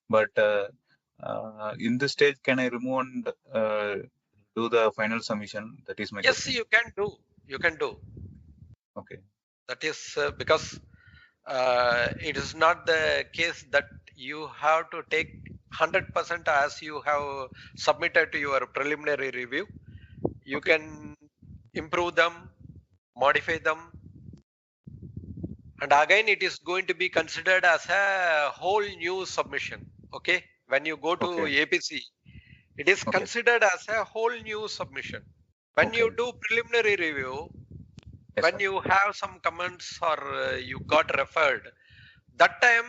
But in this stage, can I remove and do the final submission? That is my Yes, question. you can do. You can do. Okay. That is because it is not the case that you have to take 100% as you have submitted to your preliminary review. You can improve them, modify them, and again it is going to be considered as a whole new submission. Okay, when you go to APC, it is considered as a whole new submission. When you do preliminary review, when you have some comments or you got referred, that time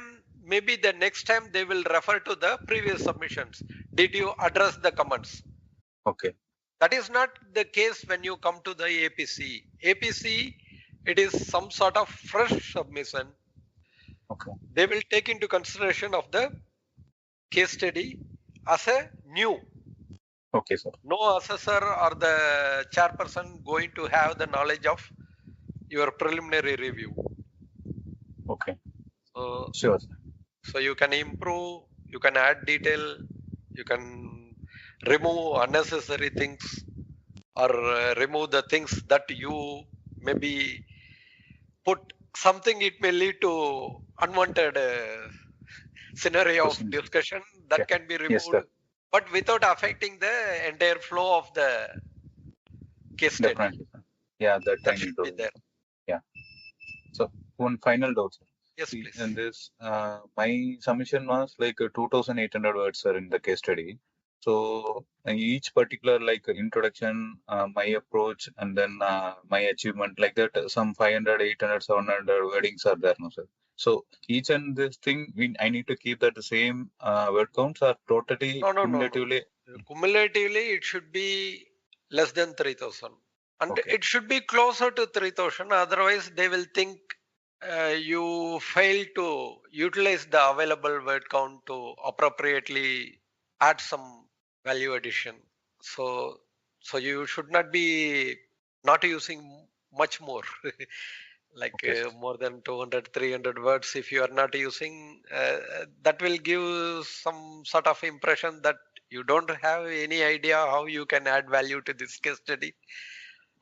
maybe the next time they will refer to the previous submissions. Did you address the comments? Okay. That is not the case when you come to the APC. APC, it is some sort of fresh submission. Okay. They will take into consideration of the case study as a new. Okay, sir. No assessor or the chairperson going to have the knowledge of your preliminary review. Okay. So, sure. So you can improve, you can add detail, you can remove unnecessary things, or remove the things that you maybe put something, it may lead to unwanted scenario of discussion that can be removed, but without affecting the entire flow of the case study. Definitely. Yeah, that should be there. Yeah. So one final doubt, sir. Yes, please. In this, my submission was like 2,800 words, sir, in the case study. So each particular like introduction, my approach, and then my achievement, like that, some 500, 800, 700 wordings are there, no, sir. So each and this thing, I need to keep that the same word counts or totally No. cumulatively. Cumulatively, it should be less than 3,000. And Okay. it should be closer to 3,000. Otherwise, they will think you fail to utilize the available word count to appropriately add some value addition. So you should not be not using much more. Like Okay. more than 200 300 words if you are not using, that will give some sort of impression that you don't have any idea how you can add value to this case study.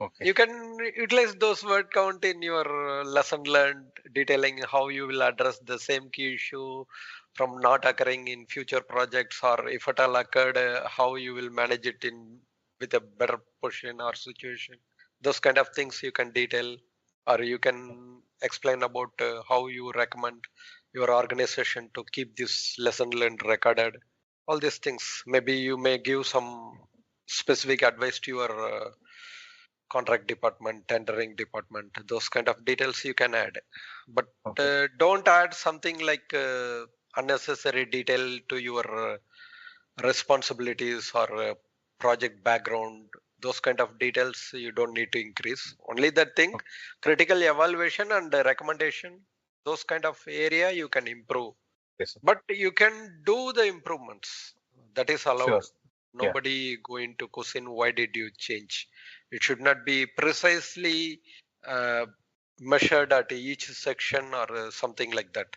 Okay. You can utilize those word count in your lesson learned, detailing how you will address the same key issue from not occurring in future projects, or if at all occurred, how you will manage it in with a better position or situation. Those kind of things you can detail, or you can explain about how you recommend your organization to keep this lesson learned recorded. All these things. Maybe you may give some specific advice to your contract department, tendering department. Those kind of details you can add, but Okay. don't add something like unnecessary detail to your responsibilities or project background. Those kind of details you don't need to increase. Only that thing, Okay. critical evaluation and recommendation, those kind of area you can improve. Yes, sir. But you can do the improvements. That is allowed. Sure. Yeah. Nobody going to question why did you change. It should not be precisely uh, measured at each section or something like that.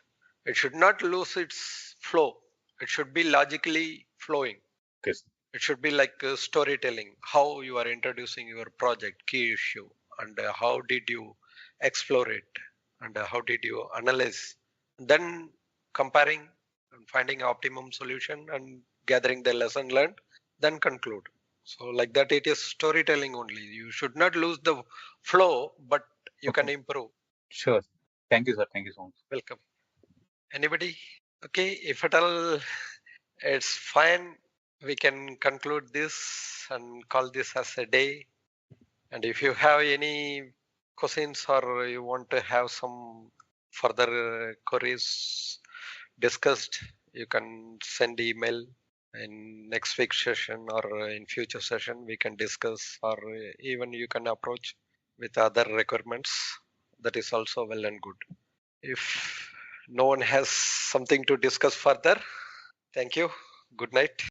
It should not lose its flow. It should be logically flowing. Okay, sir. It should be like storytelling, how you are introducing your project, key issue, and how did you explore it, and how did you analyze. Then comparing and finding optimum solution and gathering the lesson learned, then conclude. So like that, it is storytelling only. You should not lose the flow, but you can Okay. improve. Sure. Thank you, sir. Thank you so much. Welcome. Anybody? Okay, if at all it's fine, we can conclude this and call this as a day. And if you have any questions or you want to have some further queries discussed, you can send email in next week's session, or in future session we can discuss, or even you can approach with other requirements. That is also well and good. If no one has something to discuss further, thank you. Good night.